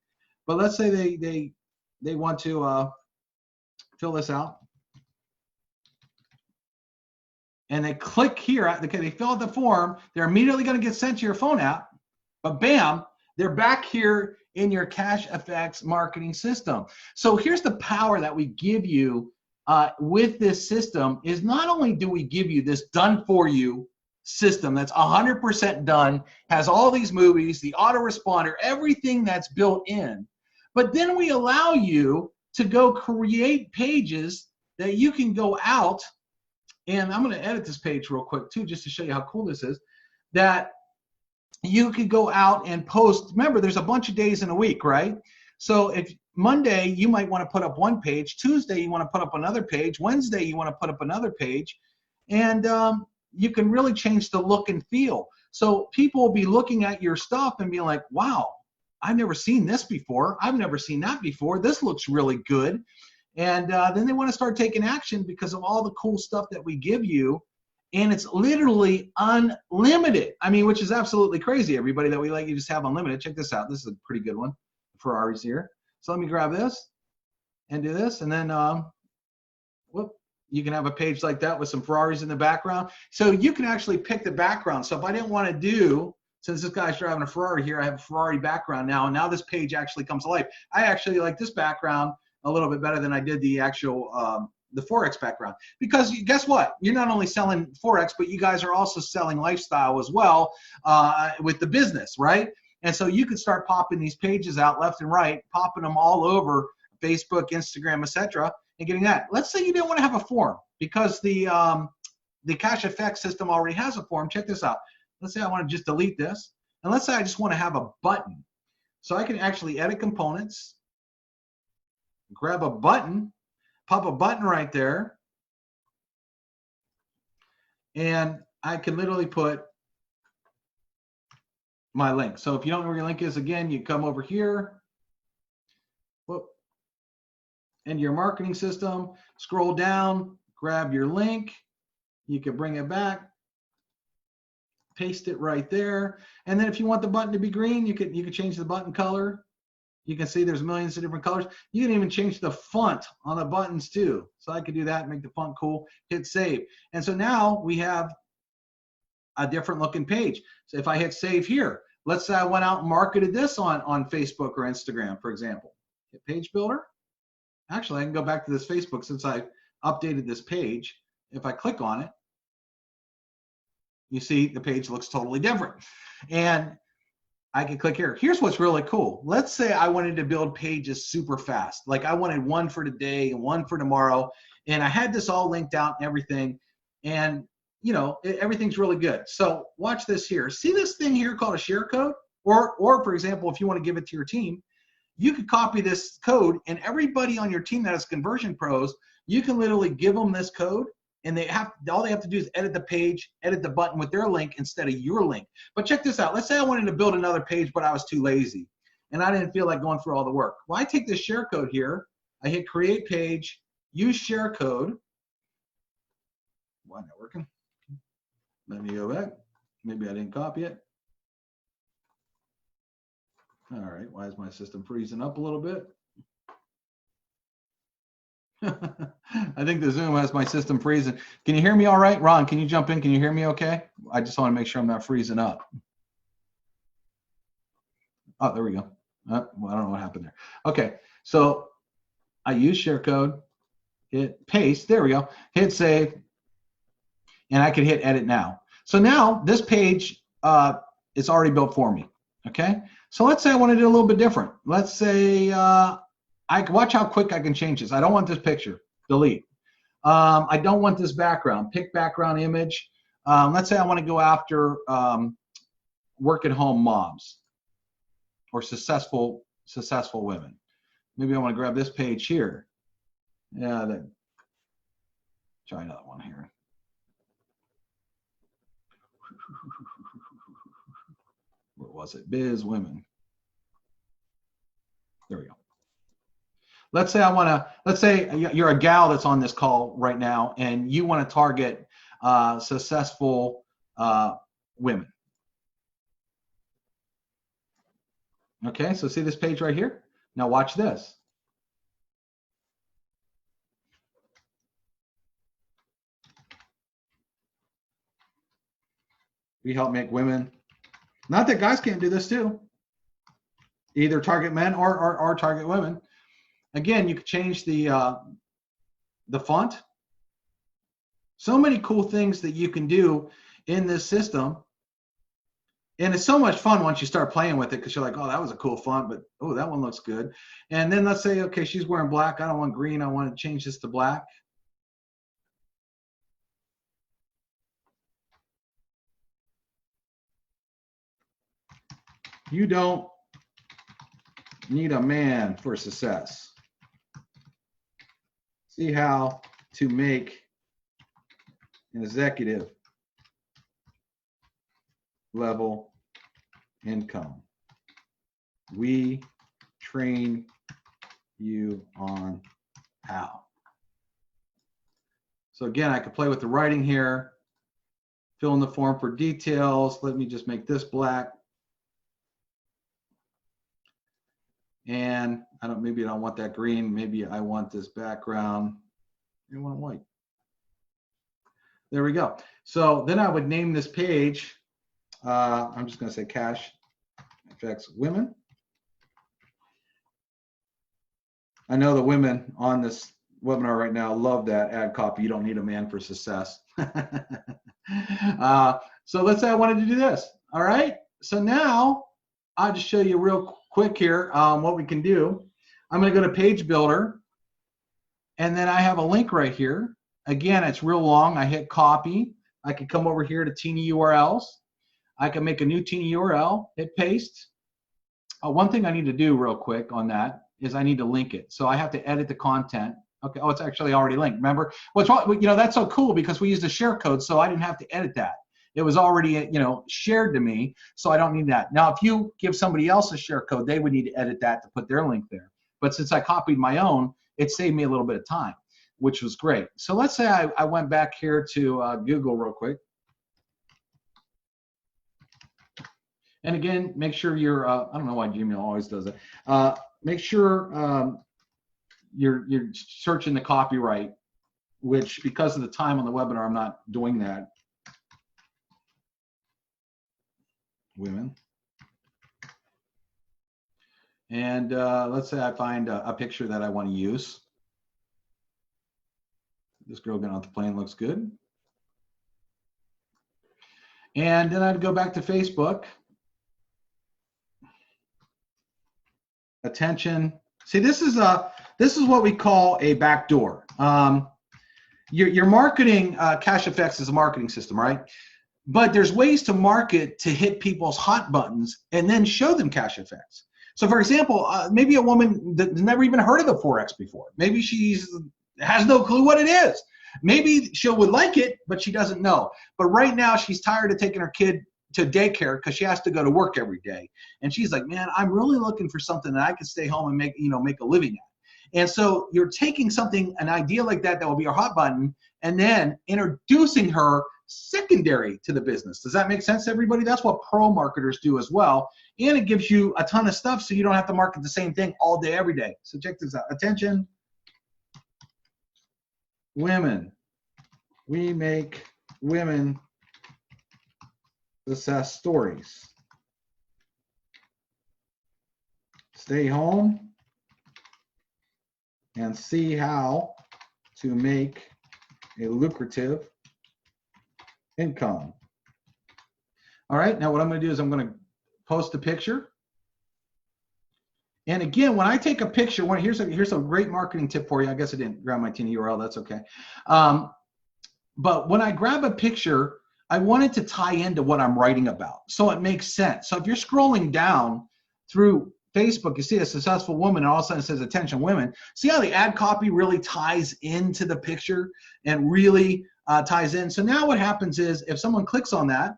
But let's say they want to fill this out. And they click here. They fill out the form. They're immediately going to get sent to your phone app. But bam, they're back here in your CashfFX marketing system. So here's the power that we give you with this system is not only do we give you this done for you system that's 100% done, has all these movies, the autoresponder, everything that's built in, but then we allow you to go create pages that you can go out, and I'm going to edit this page real quick too, just to show you how cool this is, that you could go out and post. Remember, there's a bunch of days in a week, right? So if Monday, you might want to put up one page. Tuesday, you want to put up another page. Wednesday, you want to put up another page. And you can really change the look and feel. So people will be looking at your stuff and be like, wow, I've never seen this before. I've never seen that before. This looks really good. And then they want to start taking action because of all the cool stuff that we give you. And it's literally unlimited. I mean, which is absolutely crazy, everybody, that we let you just have unlimited. Check this out. This is a pretty good one. Ferraris here. So let me grab this and do this. And then, whoop, you can have a page like that with some Ferraris in the background. So you can actually pick the background. So if I didn't want to do, since this guy's driving a Ferrari here, I have a Ferrari background now. And now this page actually comes to life. I actually like this background a little bit better than I did the actual the Forex background, because guess what? You're not only selling Forex, but you guys are also selling lifestyle as well with the business, right? And so you can start popping these pages out left and right, popping them all over Facebook, Instagram, etc., and getting that. Let's say you didn't want to have a form because the CashfFX system already has a form. Check this out. Let's say I want to just delete this, and let's say I just want to have a button. So I can actually edit components, grab a button, pop a button right there, and I can literally put my link. So if you don't know where your link is, again, you come over here, whoop, into your marketing system, scroll down, grab your link, you can bring it back, paste it right there, and then if you want the button to be green, you can change the button color. You can see there's millions of different colors. You can even change the font on the buttons too. So I could do that, make the font cool, hit save. And so now we have a different looking page. So if I hit save here, let's say I went out and marketed this on Facebook or Instagram, for example. Hit page builder. Actually, I can go back to this Facebook since I updated this page. If I click on it, you see the page looks totally different. And I can click here. Here's what's really cool. Let's say I wanted to build pages super fast. Like I wanted one for today and one for tomorrow. And I had this all linked out and everything. And you know, everything's really good. So watch this here. See this thing here called a share code? Or for example, if you want to give it to your team, you could copy this code, and everybody on your team that has conversion pros, you can literally give them this code, and all they have to do is edit the page, edit the button with their link instead of your link. But check this out. Let's say I wanted to build another page, but I was too lazy, and I didn't feel like going through all the work. Well, I take this share code here. I hit create page, use share code. Why not working? Let me go back. Maybe I didn't copy it. All right, why is my system freezing up a little bit? I think the Zoom has my system freezing. Can you hear me all right? Ron, can you jump in? Can you hear me okay? I just want to make sure I'm not freezing up. Oh, there we go. Well, I don't know what happened there. Okay, so I use share code, hit paste, there we go, hit save, and I can hit edit now. So now this page is already built for me, okay? So let's say I want to do a little bit different. Let's say I can watch how quick I can change this. I don't want this picture, delete. I don't want this background, pick background image. Let's say I want to go after work at home moms or successful women. Maybe I want to grab this page here. Yeah, then try another one here. Where was it? Biz women. There we go. Let's say you're a gal that's on this call right now and you want to target successful women. Okay, so see this page right here? Now watch this. We help make women, not that guys can't do this too, either target men or target women. Again, you can change the font. So many cool things that you can do in this system. And it's so much fun once you start playing with it because you're like, oh, that was a cool font, but oh, that one looks good. And then let's say, okay, she's wearing black. I don't want green. I want to change this to black. You don't need a man for success. See how to make an executive level income. We train you on how. So again, I could play with the writing here, fill in the form for details. Let me just make this black. And maybe I don't want that green. Maybe I want this background. I want white. There we go. So then I would name this page. I'm just going to say CashfFX Women. I know the women on this webinar right now love that ad copy. You don't need a man for success. So let's say I wanted to do this. All right. So now I'll just show you real quick here what we can do. I'm going to go to Page Builder, and then I have a link right here. Again, it's real long. I hit copy. I can come over here to teeny URLs. I can make a new teeny URL, hit paste. One thing I need to do real quick on that is I need to link it. So I have to edit the content. Okay, oh, it's actually already linked. Remember? What's wrong? You know, that's so cool because we used a share code, so I didn't have to edit that. It was already, you know, shared to me, so I don't need that. Now, if you give somebody else a share code, they would need to edit that to put their link there. But since I copied my own, it saved me a little bit of time, which was great. So let's say I went back here to Google real quick. And again, make sure you're, I don't know why Gmail always does it. Make sure you're searching the copyright, which because of the time on the webinar, I'm not doing that. Women. And let's say I find a picture that I want to use. This girl getting off the plane looks good. And then I'd go back to Facebook. attention. See, this is what we call a backdoor. Your marketing, CashfFX is a marketing system, right? But there's ways to market to hit people's hot buttons and then show them CashfFX. So for example, maybe a woman that's never even heard of the Forex before. Maybe has no clue what it is. Maybe she would like it, but she doesn't know. But right now she's tired of taking her kid to daycare because she has to go to work every day. And she's like, man, I'm really looking for something that I can stay home and make a living at. And so you're taking something, an idea like that will be a hot button, and then introducing her secondary to the business. Does that make sense to everybody? That's what pro marketers do as well. And it gives you a ton of stuff so you don't have to market the same thing all day, every day. So check this out. Attention, women. We make women success stories. Stay home and see how to make a lucrative income. All right, now what I'm going to do is I'm going to post a picture. And again, when I take a picture, here's a great marketing tip for you. I guess I didn't grab my tiny URL, that's okay. But when I grab a picture, I want it to tie into what I'm writing about, so it makes sense. So if you're scrolling down through Facebook, you see a successful woman, and all of a sudden it says attention women. See how the ad copy really ties into the picture and really ties in? So now what happens is if someone clicks on that,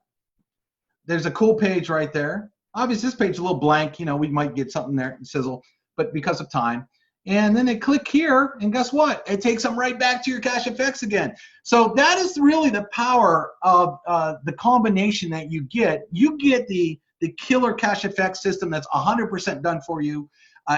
there's a cool page right there. Obviously this page is a little blank, we might get something there, sizzle, but because of time. And then they click here, and guess what? It takes them right back to your CashfFX again. So that is really the power of the combination that you get. You get the killer CashfFX system that's 100% done for you,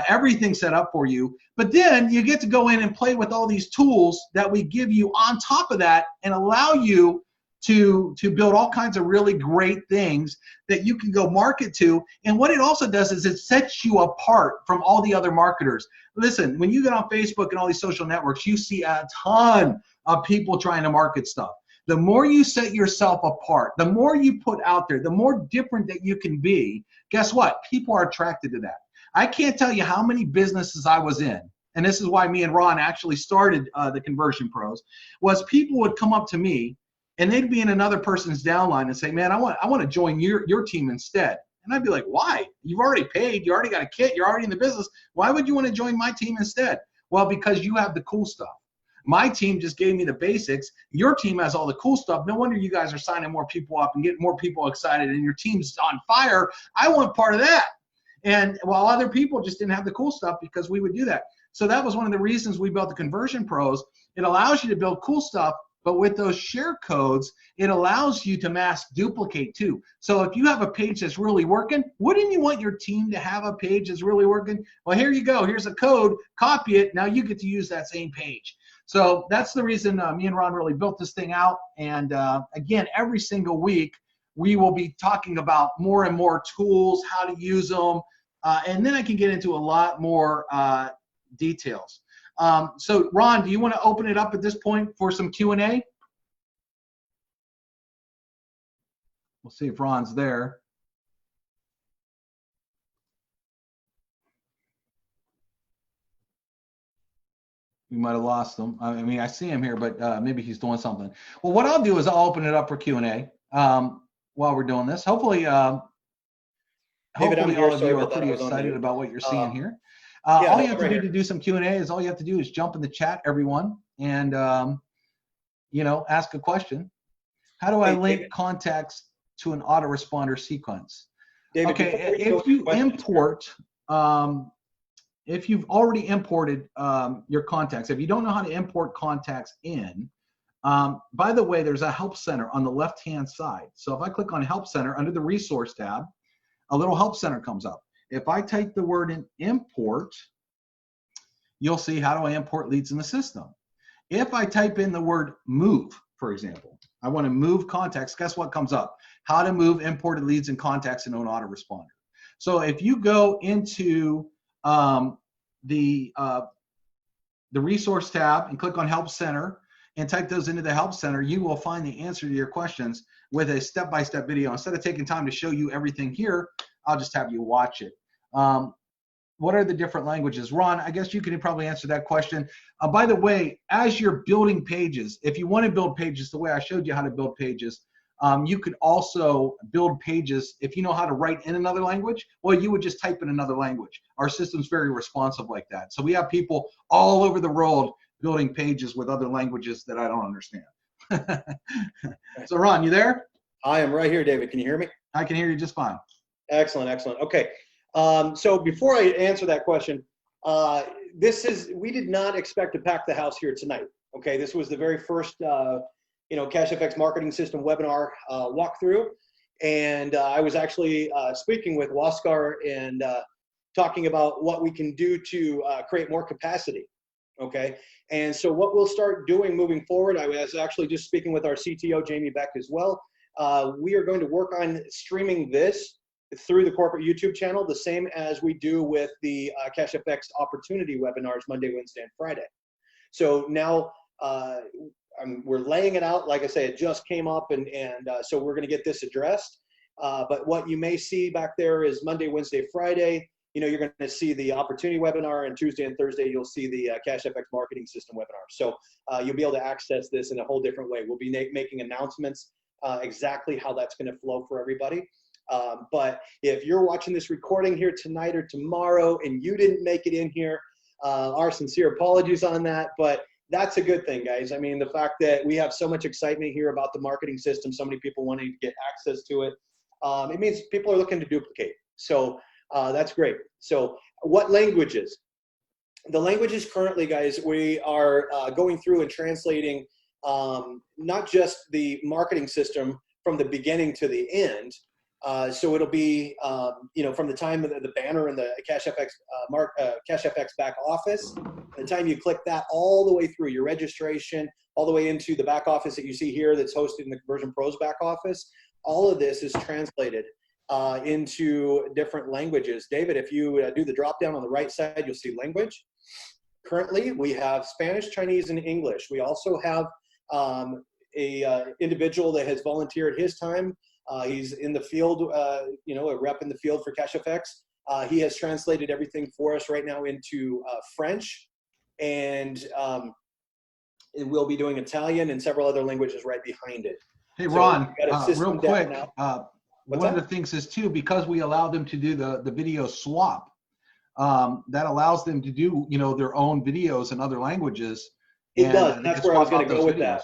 everything set up for you. But then you get to go in and play with all these tools that we give you on top of that and allow you to build all kinds of really great things that you can go market to. And what it also does is it sets you apart from all the other marketers. Listen, when you get on Facebook and all these social networks, you see a ton of people trying to market stuff. The more you set yourself apart, the more you put out there, the more different that you can be, guess what? People are attracted to that. I can't tell you how many businesses I was in, and this is why me and Ron actually started the Conversion Pros, was people would come up to me and they'd be in another person's downline and say, man, I want to join your team instead. And I'd be like, why? You've already paid, you already got a kit, you're already in the business. Why would you want to join my team instead? Well, because you have the cool stuff. My team just gave me the basics. Your team has all the cool stuff. No wonder you guys are signing more people up and getting more people excited, and your team's on fire. I want part of that. And while other people just didn't have the cool stuff because we would do that. So that was one of the reasons we built the Conversion Pros. It allows you to build cool stuff, but with those share codes, it allows you to mass duplicate too. So if you have a page that's really working, wouldn't you want your team to have a page that's really working? Well, here you go. Here's a code. Copy it. Now you get to use that same page. So that's the reason me and Ron really built this thing out. And again, every single week, we will be talking about more and more tools, how to use them, and then I can get into a lot more details. So Ron, do you want to open it up at this point for some Q&A? We'll see if Ron's there. We might have lost him. I mean, I see him here, but maybe he's doing something. Well, what I'll do is I'll open it up for Q&A while we're doing this. Hopefully, hopefully all of you are pretty excited about what you're seeing here. All you have to do some Q&A is all you have to do is jump in the chat, everyone, and ask a question. How do I link contacts to an autoresponder sequence? David, okay, if you import, if you've already imported your contacts, if you don't know how to import contacts in, by the way, there's a Help Center on the left-hand side. So if I click on Help Center under the Resource tab, a little Help Center comes up. If I type the word in import, you'll see how do I import leads in the system. If I type in the word move, for example, I want to move contacts, guess what comes up? How to move imported leads and contacts into an autoresponder. So if you go into the Resource tab and click on Help Center and type those into the Help Center, you will find the answer to your questions with a step-by-step video. Instead of taking time to show you everything here, I'll just have you watch it. what are the different languages? Ron, I guess you could probably answer that question. By the way, as you're building pages, if you want to build pages the way I showed you how to build pages, you could also build pages if you know how to write in another language. Well, you would just type in another language. Our system's very responsive like that. So we have people all over the world building pages with other languages that I don't understand. So Ron, you there? I am right here, David. Can you hear me? I can hear you just fine. Excellent, excellent. Okay. So before I answer that question, we did not expect to pack the house here tonight. Okay, this was the very first, CashfFX marketing system webinar walkthrough, and I was actually speaking with Waskar and talking about what we can do to create more capacity. Okay, and so what we'll start doing moving forward, I was actually just speaking with our CTO, Jamie Beck, as well. We are going to work on streaming this through the corporate YouTube channel, the same as we do with the CashfFX opportunity webinars Monday, Wednesday, and Friday. So now we're laying it out. Like I say, it just came up, and so we're going to get this addressed. But what you may see back there is Monday, Wednesday, Friday. You're going to see the opportunity webinar, and Tuesday and Thursday you'll see the CashfFX marketing system webinar. So you'll be able to access this in a whole different way. We'll be making announcements exactly how that's going to flow for everybody. But if you're watching this recording here tonight or tomorrow and you didn't make it in here, our sincere apologies on that, but that's a good thing, guys. I mean, the fact that we have so much excitement here about the marketing system, so many people wanting to get access to it, it means people are looking to duplicate. So that's great. So what languages? The languages currently, guys, we are going through and translating not just the marketing system from the beginning to the end. So it'll be, from the time of the banner in the CashfFX back office, the time you click that all the way through your registration, all the way into the back office that you see here that's hosted in the Conversion Pros back office, all of this is translated into different languages. David, if you do the drop down on the right side, you'll see language. Currently, we have Spanish, Chinese, and English. We also have a individual that has volunteered his time. He's in the field, a rep in the field for CashfFX. He has translated everything for us right now into French, and we'll be doing Italian and several other languages right behind it. Hey, Ron, so real quick, one of the things is too, because we allow them to do the video swap, that allows them to do, their own videos in other languages. It does. That's where I was going to go with that.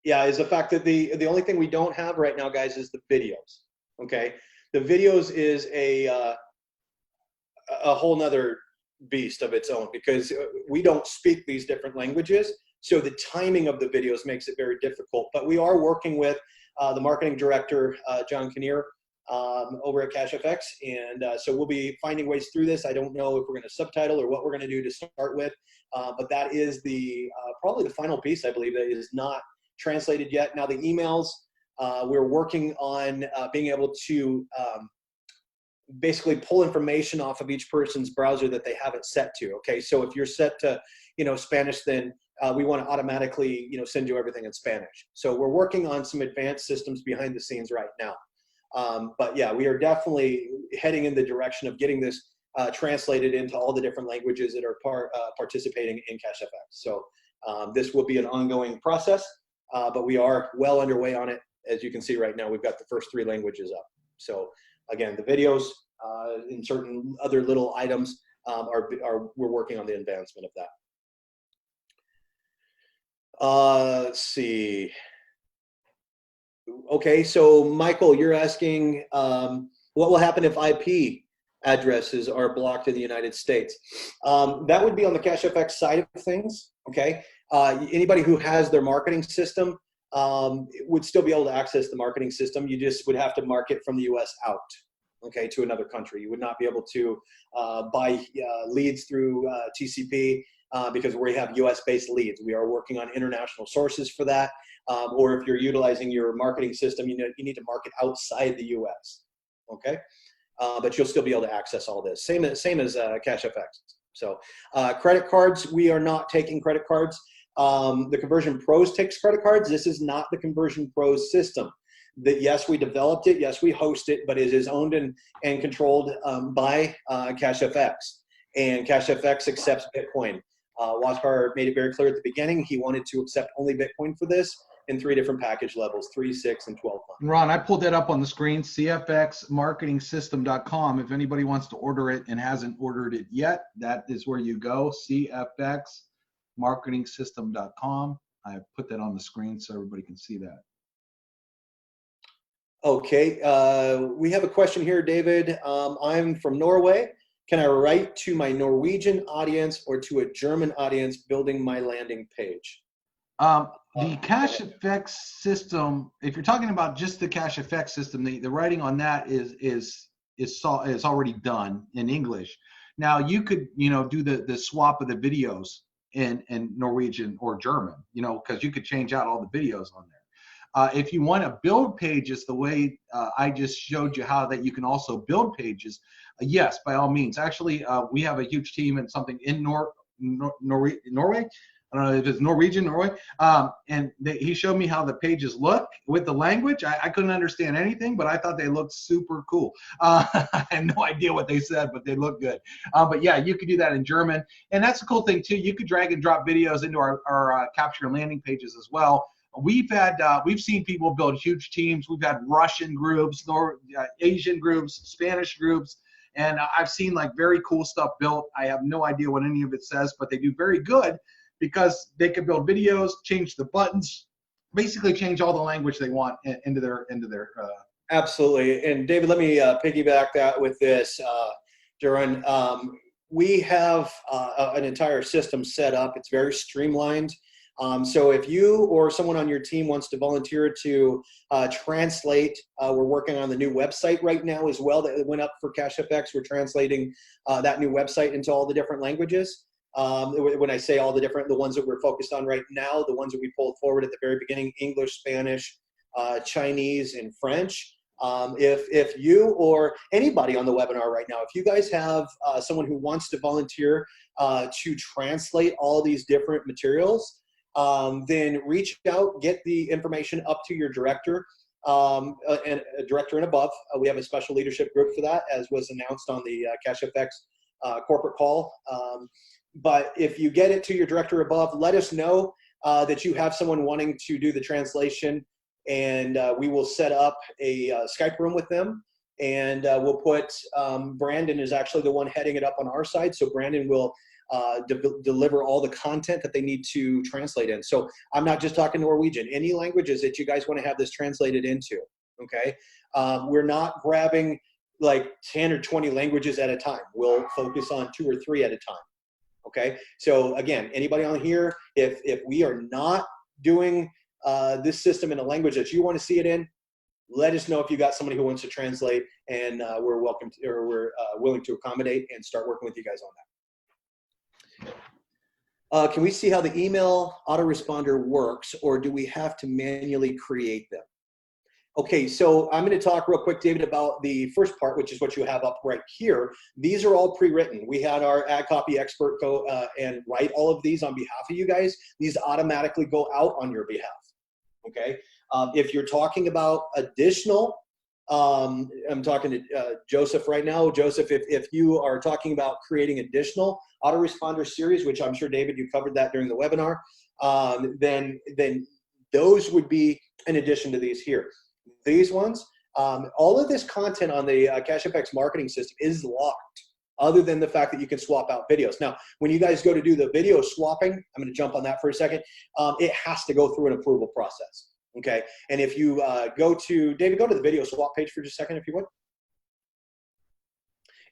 Yeah, is the fact that the only thing we don't have right now, guys, is the videos. Okay, the videos is a whole nother beast of its own, because we don't speak these different languages, so the timing of the videos makes it very difficult. But we are working with the marketing director, John Kinnear, over at CashfFX, and so we'll be finding ways through this. I don't know if we're going to subtitle or what we're going to do to start with, but that is the probably the final piece, I believe, that is not translated yet. Now the emails, we're working on being able to basically pull information off of each person's browser that they have it set to. Okay, so if you're set to Spanish, then we want to automatically send you everything in Spanish. So we're working on some advanced systems behind the scenes right now. But yeah, we are definitely heading in the direction of getting this translated into all the different languages that are participating in CashfFX. So this will be an ongoing process. But we are well underway on it. As you can see right now, we've got the first 3 languages up. So again, the videos and certain other little items we're working on the advancement of that. Let's see. Okay, so Michael, you're asking what will happen if IP addresses are blocked in the United States? That would be on the CashfFX side of things. Okay. Anybody who has their marketing system would still be able to access the marketing system. You just would have to market from the US out, okay, to another country. You would not be able to buy leads through TCP because we have US-based leads. We are working on international sources for that. Or if you're utilizing your marketing system, you need to market outside the US, okay? But you'll still be able to access all this. Same as CashfFX. So credit cards, we are not taking credit cards. The Conversion Pros takes credit cards. This is not the Conversion Pros system. Yes, we developed it. Yes, we host it, but it is owned and controlled by CashfFX. and CashFX accepts Bitcoin. Wazpar made it very clear at the beginning he wanted to accept only Bitcoin for this in 3 different package levels, 3, 6, and 12 months. Ron, I pulled that up on the screen, cfxmarketingsystem.com. If anybody wants to order it and hasn't ordered it yet, that is where you go, cfxmarketingsystem.com. I put that on the screen so everybody can see that. Okay, we have a question here, David. I'm from Norway. Can I write to my Norwegian audience or to a German audience building my landing page? The CashfFX system, if you're talking about just the CashfFX system, the writing on that is already done in English. Now you could, do the swap of the videos in Norwegian or German, because you could change out all the videos on there. If you want to build pages the way I just showed you how that you can also build pages, yes, by all means. Actually, we have a huge team and something in Norway. I don't know if it's Norwegian, Norway. And he showed me how the pages look with the language. I couldn't understand anything, but I thought they looked super cool. I have no idea what they said, but they look good. But yeah, you could do that in German. And that's a cool thing too. You could drag and drop videos into our capture and landing pages as well. We've seen people build huge teams. We've had Russian groups, Asian groups, Spanish groups, and I've seen like very cool stuff built. I have no idea what any of it says, but they do very good because they can build videos, change the buttons, basically change all the language they want into their. Absolutely, and David, let me piggyback that with this, Duran. We have an entire system set up. It's very streamlined. So if you or someone on your team wants to volunteer to translate, we're working on the new website right now as well that went up for CashfFX. We're translating that new website into all the different languages. When I say all the ones that we're focused on right now, the ones that we pulled forward at the very beginning, English, Spanish, Chinese, and French. If you or anybody on the webinar right now, if you guys have someone who wants to volunteer to translate all these different materials, then reach out, get the information up to your director, and a director and above. We have a special leadership group for that, as was announced on the CashfFX corporate call. But if you get it to your director above, let us know that you have someone wanting to do the translation, and we will set up a Skype room with them. And we'll put, Brandon is actually the one heading it up on our side, so Brandon will deliver all the content that they need to translate in. So I'm not just talking Norwegian, any languages that you guys want to have this translated into, okay? We're not grabbing like 10 or 20 languages at a time. We'll focus on 2 or 3 at a time, okay? So again, anybody on here, if we are not doing this system in a language that you want to see it in, let us know if you got somebody who wants to translate, and we're willing to accommodate and start working with you guys on that. Can we see how the email autoresponder works, or do we have to manually create them? Okay, so I'm going to talk real quick, David, about the first part, which is what you have up right here. These are all pre-written. We had our ad copy expert go and write all of these on behalf of you guys. These automatically go out on your behalf, okay? If you're talking about additional, I'm talking to Joseph right now. Joseph, if you are talking about creating additional autoresponder series, which I'm sure, David, you covered that during the webinar, then those would be in addition to these here. These ones, all of this content on the CashfFX marketing system is locked, other than the fact that you can swap out videos. Now, when you guys go to do the video swapping, I'm going to jump on that for a second, it has to go through an approval process. Okay, and if you go to, David, go to the video swap page for just a second, if you would.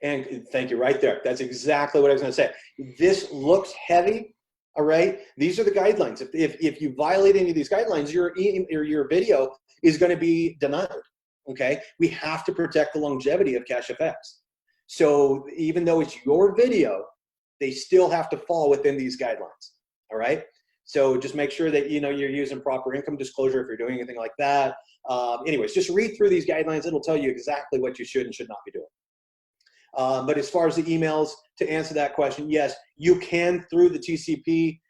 And thank you, right there. That's exactly what I was going to say. This looks heavy, all right? These are the guidelines. If you violate any of these guidelines, your video is going to be denied, okay? We have to protect the longevity of CashfFX. So even though it's your video, they still have to fall within these guidelines, all right? So just make sure that you're using proper income disclosure if you're doing anything like that. Anyways, just read through these guidelines. It'll tell you exactly what you should and should not be doing. But as far as the emails, to answer that question, yes, you can, through the TCP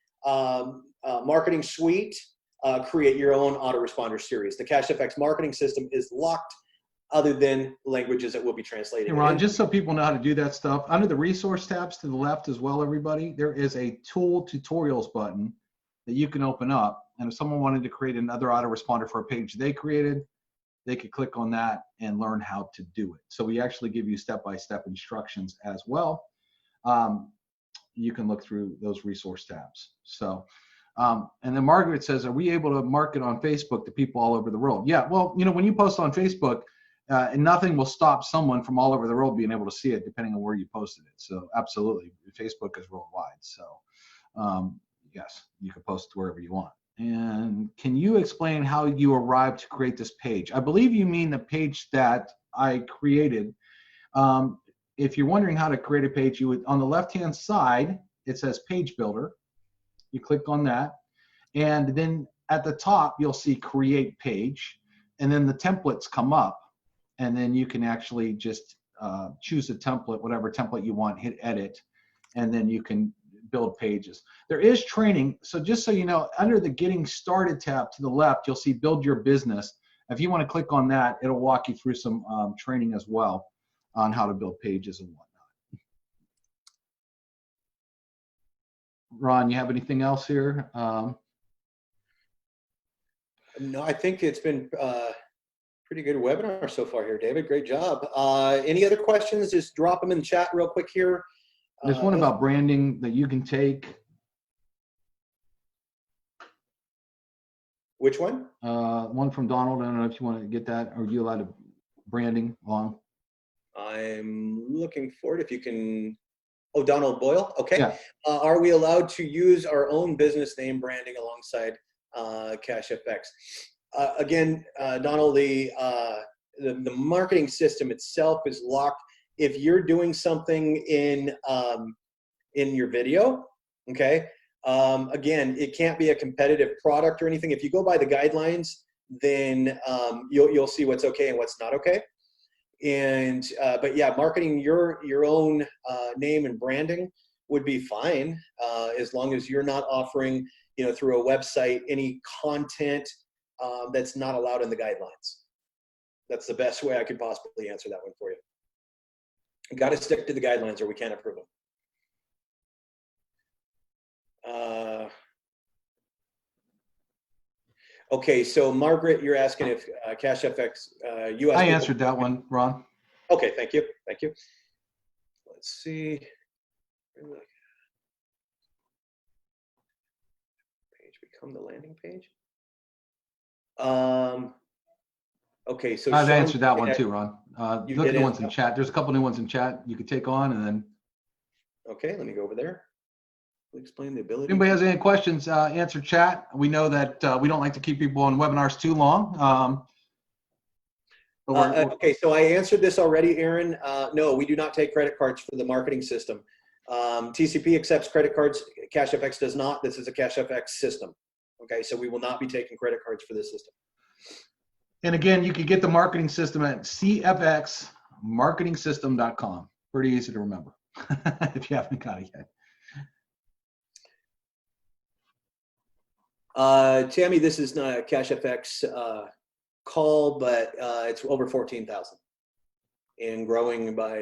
marketing suite, create your own autoresponder series. The CashfFX marketing system is locked other than languages that will be translated. Hey, Ron, just so people know how to do that stuff, under the resource tabs to the left as well, everybody, there is a tool tutorials button that you can open up. And if someone wanted to create another autoresponder for a page they created, they could click on that and learn how to do it. So we actually give you step-by-step instructions as well. You can look through those resource tabs. So, and then Margaret says, are we able to market on Facebook to people all over the world? Yeah, well, you know, when you post on Facebook, and nothing will stop someone from all over the world being able to see it, depending on where you posted it. So absolutely, Facebook is worldwide. So yes, you can post it wherever you want. And can you explain how you arrived to create this page? I believe you mean the page that I created. If you're wondering how to create a page, you would, on the left-hand side, it says Page Builder. You click on that. And then at the top, you'll see Create Page. And then the templates come up. And then you can actually just choose a template, whatever template you want, hit edit, and then you can build pages. There is training. So just so you know, under the Getting Started tab to the left, you'll see Build Your Business. If you want to click on that, it'll walk you through some training as well on how to build pages and whatnot. Ron, you have anything else here? No, I think it's been pretty good webinar so far here, David. Great job. Any other questions? Just drop them in the chat real quick here. There's one about branding that you can take. Which one? One from Donald. I don't know if you want to get that, or are you allowed to branding along? I'm looking forward if you can. Oh, Donald Boyle. Okay. Yeah. Are we allowed to use our own business name branding alongside CashfFX? Again, Donald, the marketing system itself is locked. If you're doing something in your video, okay, again, it can't be a competitive product or anything. If you go by the guidelines, then you'll see what's okay and what's not okay. And but yeah, marketing your own name and branding would be fine, as long as you're not offering, you know, through a website any content that's not allowed in the guidelines. That's the best way I could possibly answer that one for you. You got to stick to the guidelines or we can't approve them. Okay, so Margaret, you're asking if CashfFX US. I answered that one, Ron. Okay, thank you, thank you. Let's see. Page become the landing page. Okay, so I've Sean, answered that one too, Ron. Look at the ones answer. in chat. There's a couple new ones in chat you could take on, and then. Okay, let me go over there. Explain the ability. If anybody has any questions, answer chat. We know that we don't like to keep people on webinars too long. Okay, so I answered this already, Aaron. No, we do not take credit cards for the marketing system. TCP accepts credit cards. CashfFX does not. This is a CashfFX system. Okay, so we will not be taking credit cards for this system. And again, you can get the marketing system at cfxmarketingsystem.com. Pretty easy to remember if you haven't got it yet. Tammy, this is not a CashfX call, but it's over 14,000 and growing by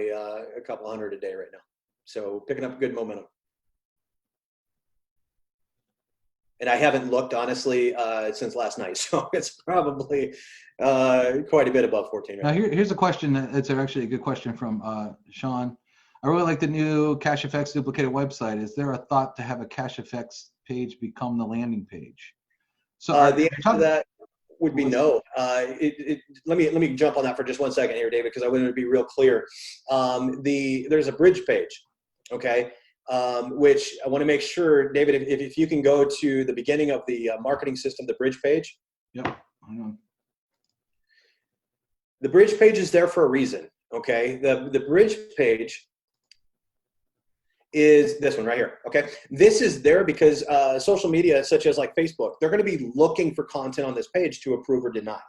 a couple hundred a day right now. So picking up good momentum. And I haven't looked, honestly, since last night. So it's probably quite a bit above 14. Now, here's a question. It's actually a good question from Sean. I really like the new CashfFX duplicated website. Is there a thought to have a CashfX page become the landing page? So the answer to that would be no. Let me jump on that for just 1 second here, David, because I want to be real clear. There's a bridge page, okay, which I want to make sure, David, if you can go to the beginning of the marketing system, the bridge page. Yep. Hang on. The bridge page is there for a reason, okay? The bridge page is this one right here, okay? This is there because social media, such as like Facebook, they're going to be looking for content on this page to approve or deny,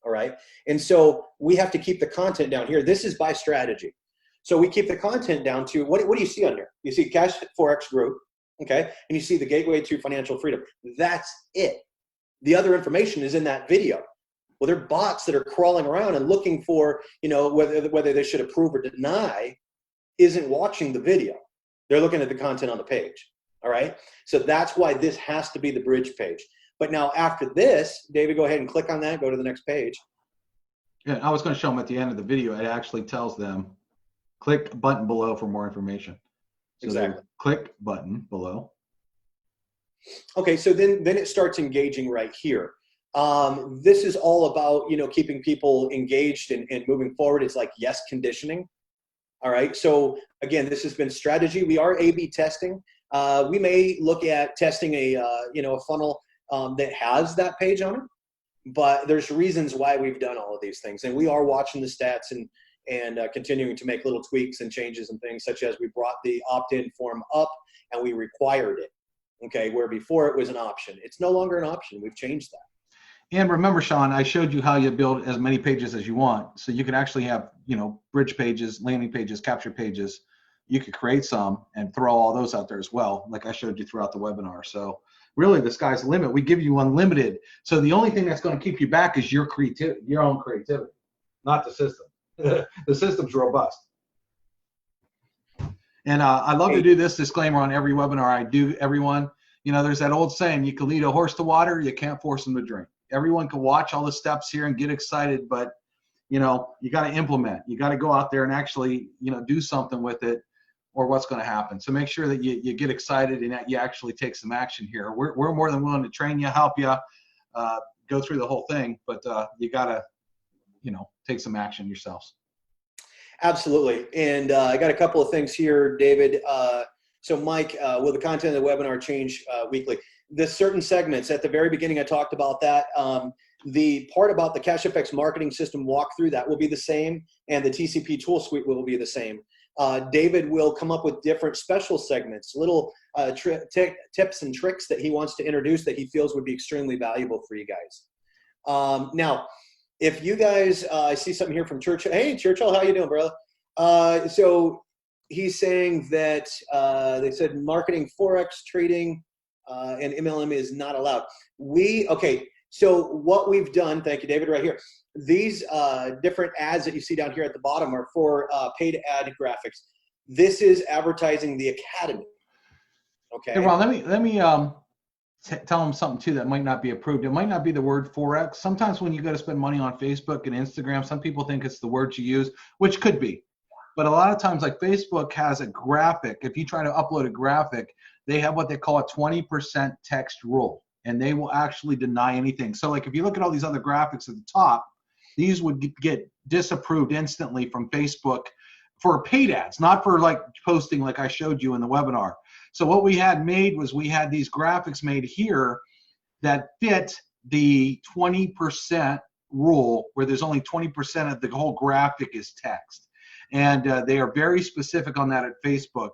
all right? And so we have to keep the content down here. This is by strategy. So we keep the content down to, what do you see on here? You see CashfFX Group, okay? And you see the Gateway to Financial Freedom. That's it. The other information is in that video. Well, they're bots that are crawling around and looking for, you know, whether they should approve or deny, isn't watching the video. They're looking at the content on the page. All right. So that's why this has to be the bridge page. But now after this, David, go ahead and click on that. Go to the next page. Yeah, I was going to show them at the end of the video. It actually tells them, click button below for more information. So Exactly. Click button below. Okay, so then it starts engaging right here. This is all about, you know, keeping people engaged and moving forward. It's like yes conditioning. All right. So again, this has been strategy. We are A/B testing. We may look at testing a you know, a funnel that has that page on it, but there's reasons why we've done all of these things, and we are watching the stats and continuing to make little tweaks and changes and things, such as we brought the opt-in form up and we required it. Okay, where before it was an option. It's no longer an option. We've changed that. And remember, Sean, I showed you how you build as many pages as you want. So you can actually have, you know, bridge pages, landing pages, capture pages. You could create some and throw all those out there as well, like I showed you throughout the webinar. So really, the sky's the limit. We give you unlimited. So the only thing that's going to keep you back is your creativity, your own creativity, not the system. The system's robust. And I love to do this disclaimer on every webinar I do, everyone. You know, there's that old saying, you can lead a horse to water, you can't force them to drink. Everyone can watch all the steps here and get excited, but, you know, you got to implement. You got to go out there and actually, you know, do something with it, or what's going to happen. So make sure that you get excited and that you actually take some action here. We're more than willing to train you, help you, go through the whole thing, but you got to, you know, take some action yourselves. Absolutely. And I got a couple of things here, David. So Mike, will the content of the webinar change weekly? The certain segments at the very beginning, I talked about that. The part about the CashfFX marketing system walkthrough, that will be the same, and the TCP tool suite will be the same. David will come up with different special segments, little tips and tricks that he wants to introduce that he feels would be extremely valuable for you guys. Now, if you guys, I see something here from Churchill. Hey, Churchill, how you doing, brother? So he's saying that they said marketing, Forex trading, and MLM is not allowed. Okay, so what we've done, thank you, David, right here. These different ads that you see down here at the bottom are for paid ad graphics. This is advertising the academy. Okay. Hey, Ron, let me tell them something too that might not be approved. It might not be the word Forex. Sometimes when you go to spend money on Facebook and Instagram, some people think it's the word you use, which could be. But a lot of times, like Facebook has a graphic. If you try to upload a graphic, they have what they call a 20% text rule, and they will actually deny anything. So like if you look at all these other graphics at the top, these would get disapproved instantly from Facebook for paid ads, not for like posting like I showed you in the webinar. So what we had made was we had these graphics made here that fit the 20% rule, where there's only 20% of the whole graphic is text. And they are very specific on that at Facebook.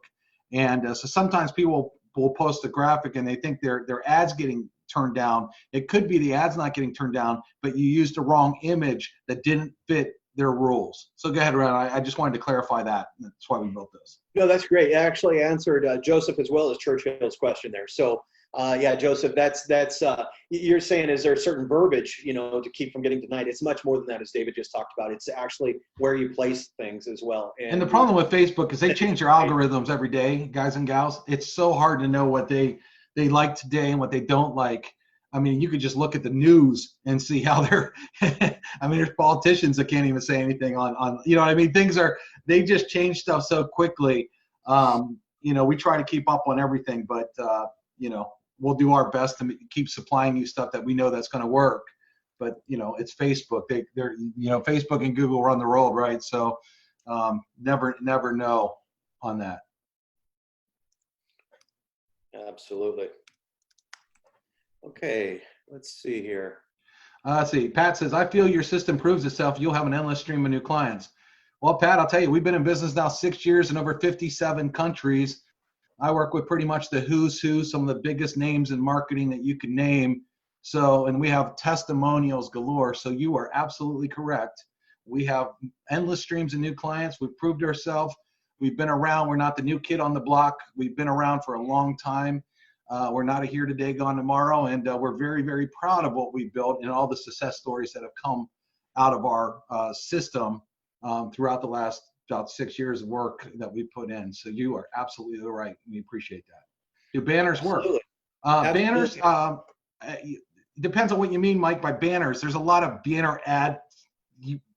And so sometimes people will post a graphic and they think their ad's getting turned down. It could be the ad's not getting turned down, but you used the wrong image that didn't fit their rules. So go ahead, Ron. I just wanted to clarify that. That's why we built this. No, that's great. It actually answered Joseph as well as Churchill's question there. So yeah, Joseph, that's you're saying, is there certain verbiage, you know, to keep from getting denied? It's much more than that, as David just talked about. It's actually where you place things as well. And the problem with Facebook is they change their algorithms every day, guys and gals. It's so hard to know what they like today and what they don't like. I mean, you could just look at the news and see how they're, I mean, there's politicians that can't even say anything on, you know what I mean? They just change stuff so quickly. You know, we try to keep up on everything, but, you know, we'll do our best to keep supplying you stuff that we know that's going to work. But, you know, it's Facebook. They're, you know, Facebook and Google run the world, right? So never know on that. Absolutely. Okay, let's see here. Let's see. Pat says, I feel your system proves itself. You'll have an endless stream of new clients. Well, Pat, I'll tell you, we've been in business now 6 years in over 57 countries. I work with pretty much the who's who, some of the biggest names in marketing that you can name. So, and we have testimonials galore. So you are absolutely correct. We have endless streams of new clients. We've proved ourselves. We've been around. We're not the new kid on the block. We've been around for a long time. We're not a here today, gone tomorrow, and we're very, very proud of what we built and all the success stories that have come out of our system throughout the last about 6 years of work that we put in. So you are absolutely right. We appreciate that. Do banners work? Banners, depends on what you mean, Mike, by banners. There's a lot of banner ad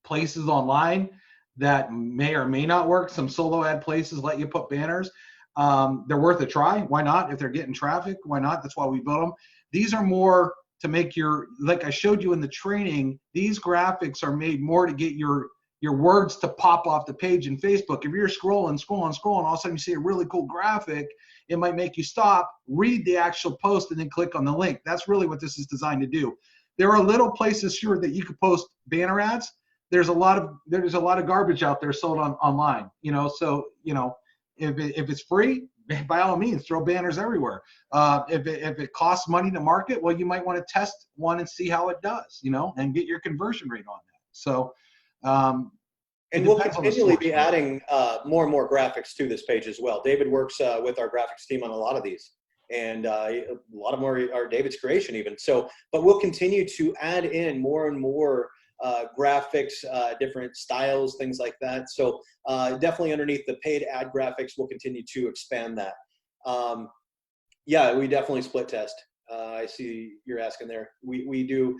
places online that may or may not work. Some solo ad places let you put banners. They're worth a try. Why not? If they're getting traffic, why not? That's why we built them. These are more to make your, like I showed you in the training, these graphics are made more to get your words to pop off the page in Facebook. If you're scrolling, all of a sudden you see a really cool graphic, it might make you stop, read the actual post, and then click on the link. That's really what this is designed to do. There are little places, sure, that you could post banner ads. There's a lot of garbage out there sold online. So if it's free, by all means, throw banners everywhere. If it costs money to market, well, you might want to test one and see how it does, and get your conversion rate on that. So. And we'll continually be adding more and more graphics to this page as well. David works with our graphics team on a lot of these, and a lot of more are David's creation even. So, but we'll continue to add in more and more graphics, different styles, things like that. So definitely underneath the paid ad graphics, we'll continue to expand that. Yeah, we definitely split test. I see you're asking there. We do.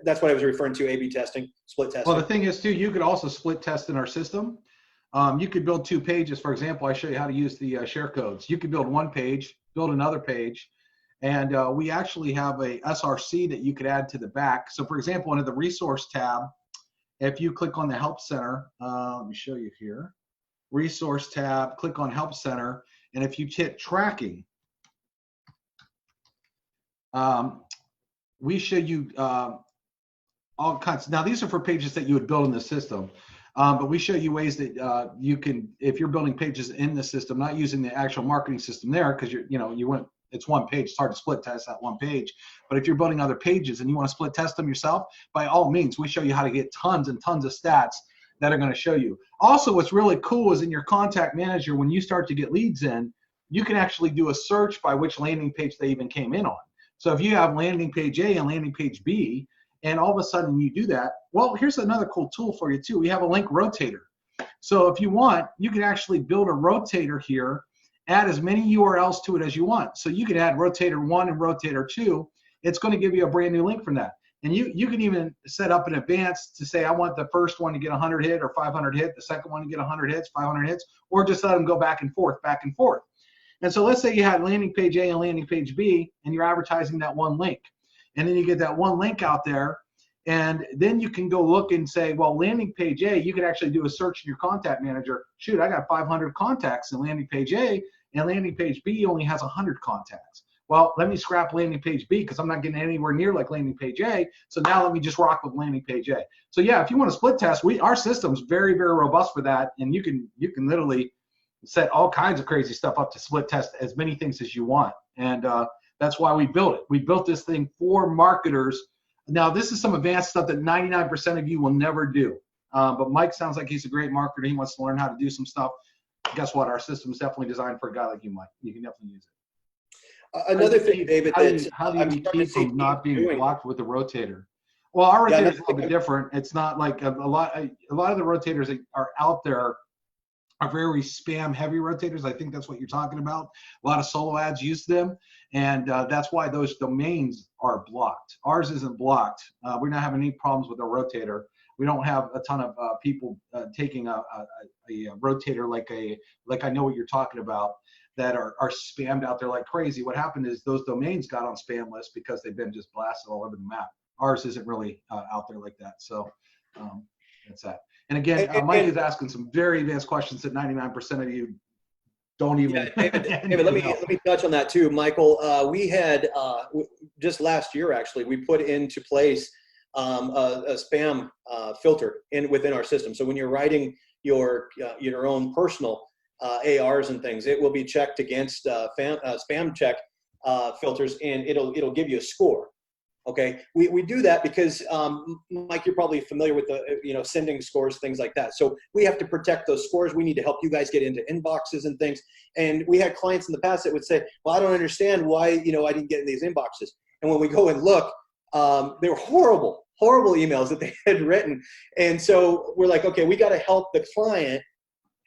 That's what I was referring to, A/B testing, split testing. Well, the thing is, too, you could also split test in our system. You could build 2 pages. For example, I show you how to use the share codes. You could build 1 page, build another page, and we actually have a SRC that you could add to the back. So, for example, under the resource tab, if you click on the Help Center, let me show you here. Resource tab, click on Help Center, and if you hit tracking, we show you all kinds. Now, these are for pages that you would build in the system, but we show you ways that you can, if you're building pages in the system, not using the actual marketing system there, because it's 1 page. It's hard to split test that 1 page. But if you're building other pages and you want to split test them yourself, by all means, we show you how to get tons and tons of stats that are going to show you. Also, what's really cool is in your contact manager, when you start to get leads in, you can actually do a search by which landing page they even came in on. So if you have landing page A and landing page B, and all of a sudden you do that, well, here's another cool tool for you too. We have a link rotator. So if you want, you can actually build a rotator here, add as many URLs to it as you want. So you can add rotator 1 and rotator 2. It's going to give you a brand new link from that. And you can even set up in advance to say, I want the first one to get 100 hit or 500 hit, the second one to get 100 hits, 500 hits, or just let them go back and forth, back and forth. And so let's say you had landing page A and landing page B, and you're advertising that 1 link. And then you get that 1 link out there, and then you can go look and say, well, landing page A, you can actually do a search in your contact manager. Shoot, I got 500 contacts in landing page A, and landing page B only has 100 contacts. Well, let me scrap landing page B because I'm not getting anywhere near like landing page A. So now let me just rock with landing page A. So yeah, if you want to split test, our system's very, very robust for that, and you can literally set all kinds of crazy stuff up to split test as many things as you want. And that's why we built it. We built this thing for marketers. Now, this is some advanced stuff that 99% of you will never do. But Mike sounds like he's a great marketer. He wants to learn how to do some stuff. Guess what? Our system is definitely designed for a guy like you, Mike. You can definitely use it. Another thing, David, how do you keep from not being blocked with the rotator? Well, our rotator is a little bit different. It's not like a lot of the rotators that are out there are very spam heavy rotators. I think that's what you're talking about. A lot of solo ads use them, and that's why those domains are blocked. Ours isn't blocked. We're not having any problems with our rotator. We don't have a ton of people taking a rotator like I know what you're talking about that are spammed out there like crazy. What happened is those domains got on spam lists because they've been just blasted all over the map. Ours isn't really out there like that. So that's that. And again, Mike is asking some very advanced questions that 99% of you don't even. Yeah, David, let me touch on that too, Michael. We had just last year actually, we put into place a spam filter within our system. So when you're writing your own personal ARs and things, it will be checked against spam check filters, and it'll give you a score. Okay, we do that because, Mike, you're probably familiar with the, sending scores, things like that. So we have to protect those scores. We need to help you guys get into inboxes and things. And we had clients in the past that would say, well, I don't understand why, I didn't get in these inboxes. And when we go and look, they were horrible emails that they had written. And so we're like, okay, we got to help the client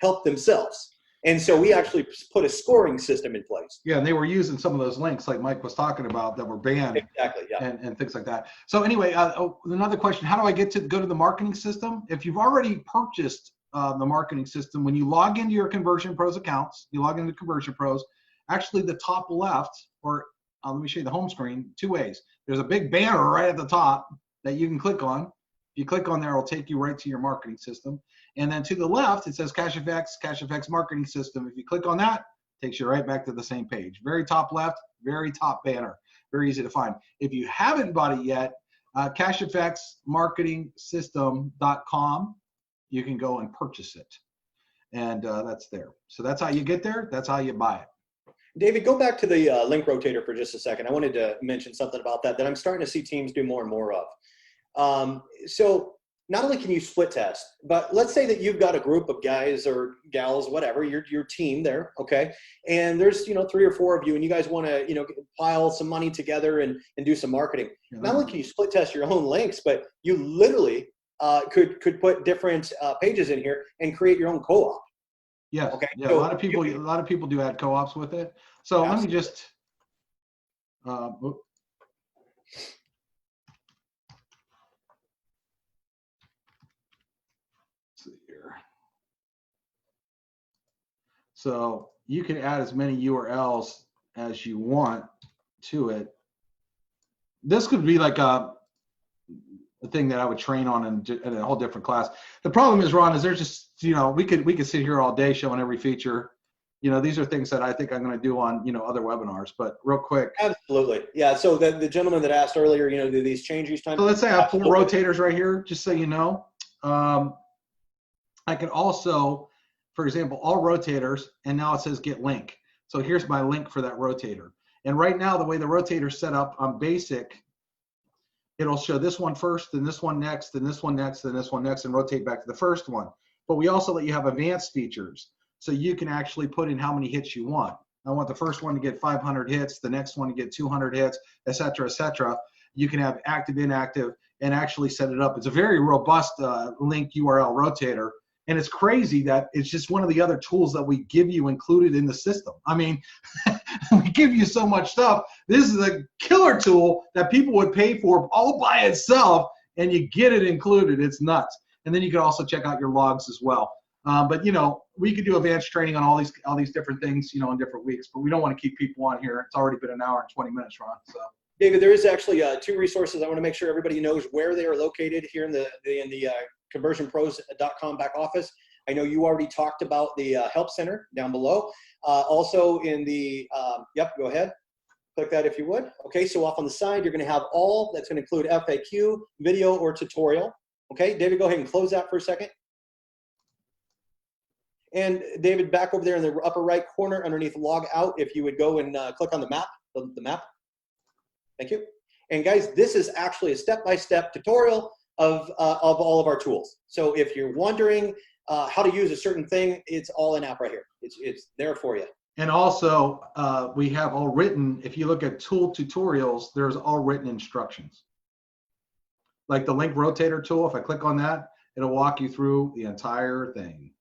help themselves. And so we actually put a scoring system in place. Yeah, and they were using some of those links like Mike was talking about that were banned. Exactly, yeah. And things like that. So anyway, another question, how do I go to the marketing system? If you've already purchased the marketing system, when you log into your Conversion Pros accounts, you log into Conversion Pros, actually the top left, or let me show you the home screen, two ways. There's a big banner right at the top that you can click on. If you click on there, it'll take you right to your marketing system. And then to the left, it says CashfFX Marketing System. If you click on that, it takes you right back to the same page. Very top left, very top banner. Very easy to find. If you haven't bought it yet, CashfXMarketingSystem.com, you can go and purchase it. And that's there. So that's how you get there. That's how you buy it. David, go back to the link rotator for just a second. I wanted to mention something about that I'm starting to see teams do more and more of. So not only can you split test, but let's say that you've got a group of guys or gals, whatever, your team there, okay? And there's, 3 or 4 of you, and you guys want to, pile some money together and do some marketing. Not only can you split test your own links, but you literally could put different pages in here and create your own co-op. Yes. Okay. Yeah. So a lot of people do add co-ops with it. So absolutely. Let me just. See here. So you can add as many URLs as you want to it. This could be like a thing that I would train on in a whole different class. The problem is, Ron, is there's just, we could sit here all day showing every feature. These are things that I think I'm going to do on, other webinars, but real quick. Absolutely. Yeah. So the gentleman that asked earlier, do these change each time? So let's say I have 4 rotators right here, just so you know. I can also, for example, all rotators, and now it says get link. So here's my link for that rotator. And right now, the way the rotator is set up on basic, it'll show this one first, then this one next, then this one next, then this one next, and rotate back to the first one. But we also let you have advanced features. So you can actually put in how many hits you want. I want the first one to get 500 hits, the next one to get 200 hits, et cetera, et cetera. You can have active, inactive, and actually set it up. It's a very robust link URL rotator. And it's crazy that it's just one of the other tools that we give you included in the system. I mean, we give you so much stuff. This is a killer tool that people would pay for all by itself, and you get it included. It's nuts. And then you can also check out your logs as well. But we could do advanced training on all these different things, in different weeks. But we don't want to keep people on here. It's already been an hour and 20 minutes, Ron. So, David, there is actually 2 resources. I want to make sure everybody knows where they are located here in the ConversionPros.com back office. I know you already talked about the help center down below. Also in the yep, go ahead. Click that if you would. Okay, so off on the side, you're going to have all that's going to include FAQ, video, or tutorial. Okay, David, go ahead and close that for a second. And David, back over there in the upper right corner underneath log out, if you would go and click on the map, the map. Thank you. And guys, this is actually a step-by-step tutorial of all of our tools. So if you're wondering how to use a certain thing, it's all in app right here. It's there for you. And also, we have all written, if you look at tool tutorials, there's all written instructions. Like the link rotator tool, if I click on that, it'll walk you through the entire thing.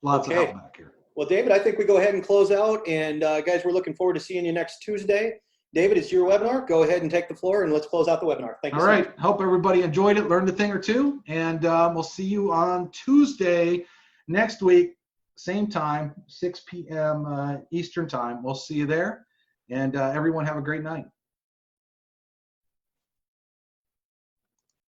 Lots of help back here. Well, David, I think we go ahead and close out. And guys, we're looking forward to seeing you next Tuesday. David, it's your webinar. Go ahead and take the floor, and let's close out the webinar. Thank you. All right. Hope everybody enjoyed it, learned a thing or two, and we'll see you on Tuesday next week, same time, 6 p.m. Eastern time. We'll see you there, and everyone have a great night.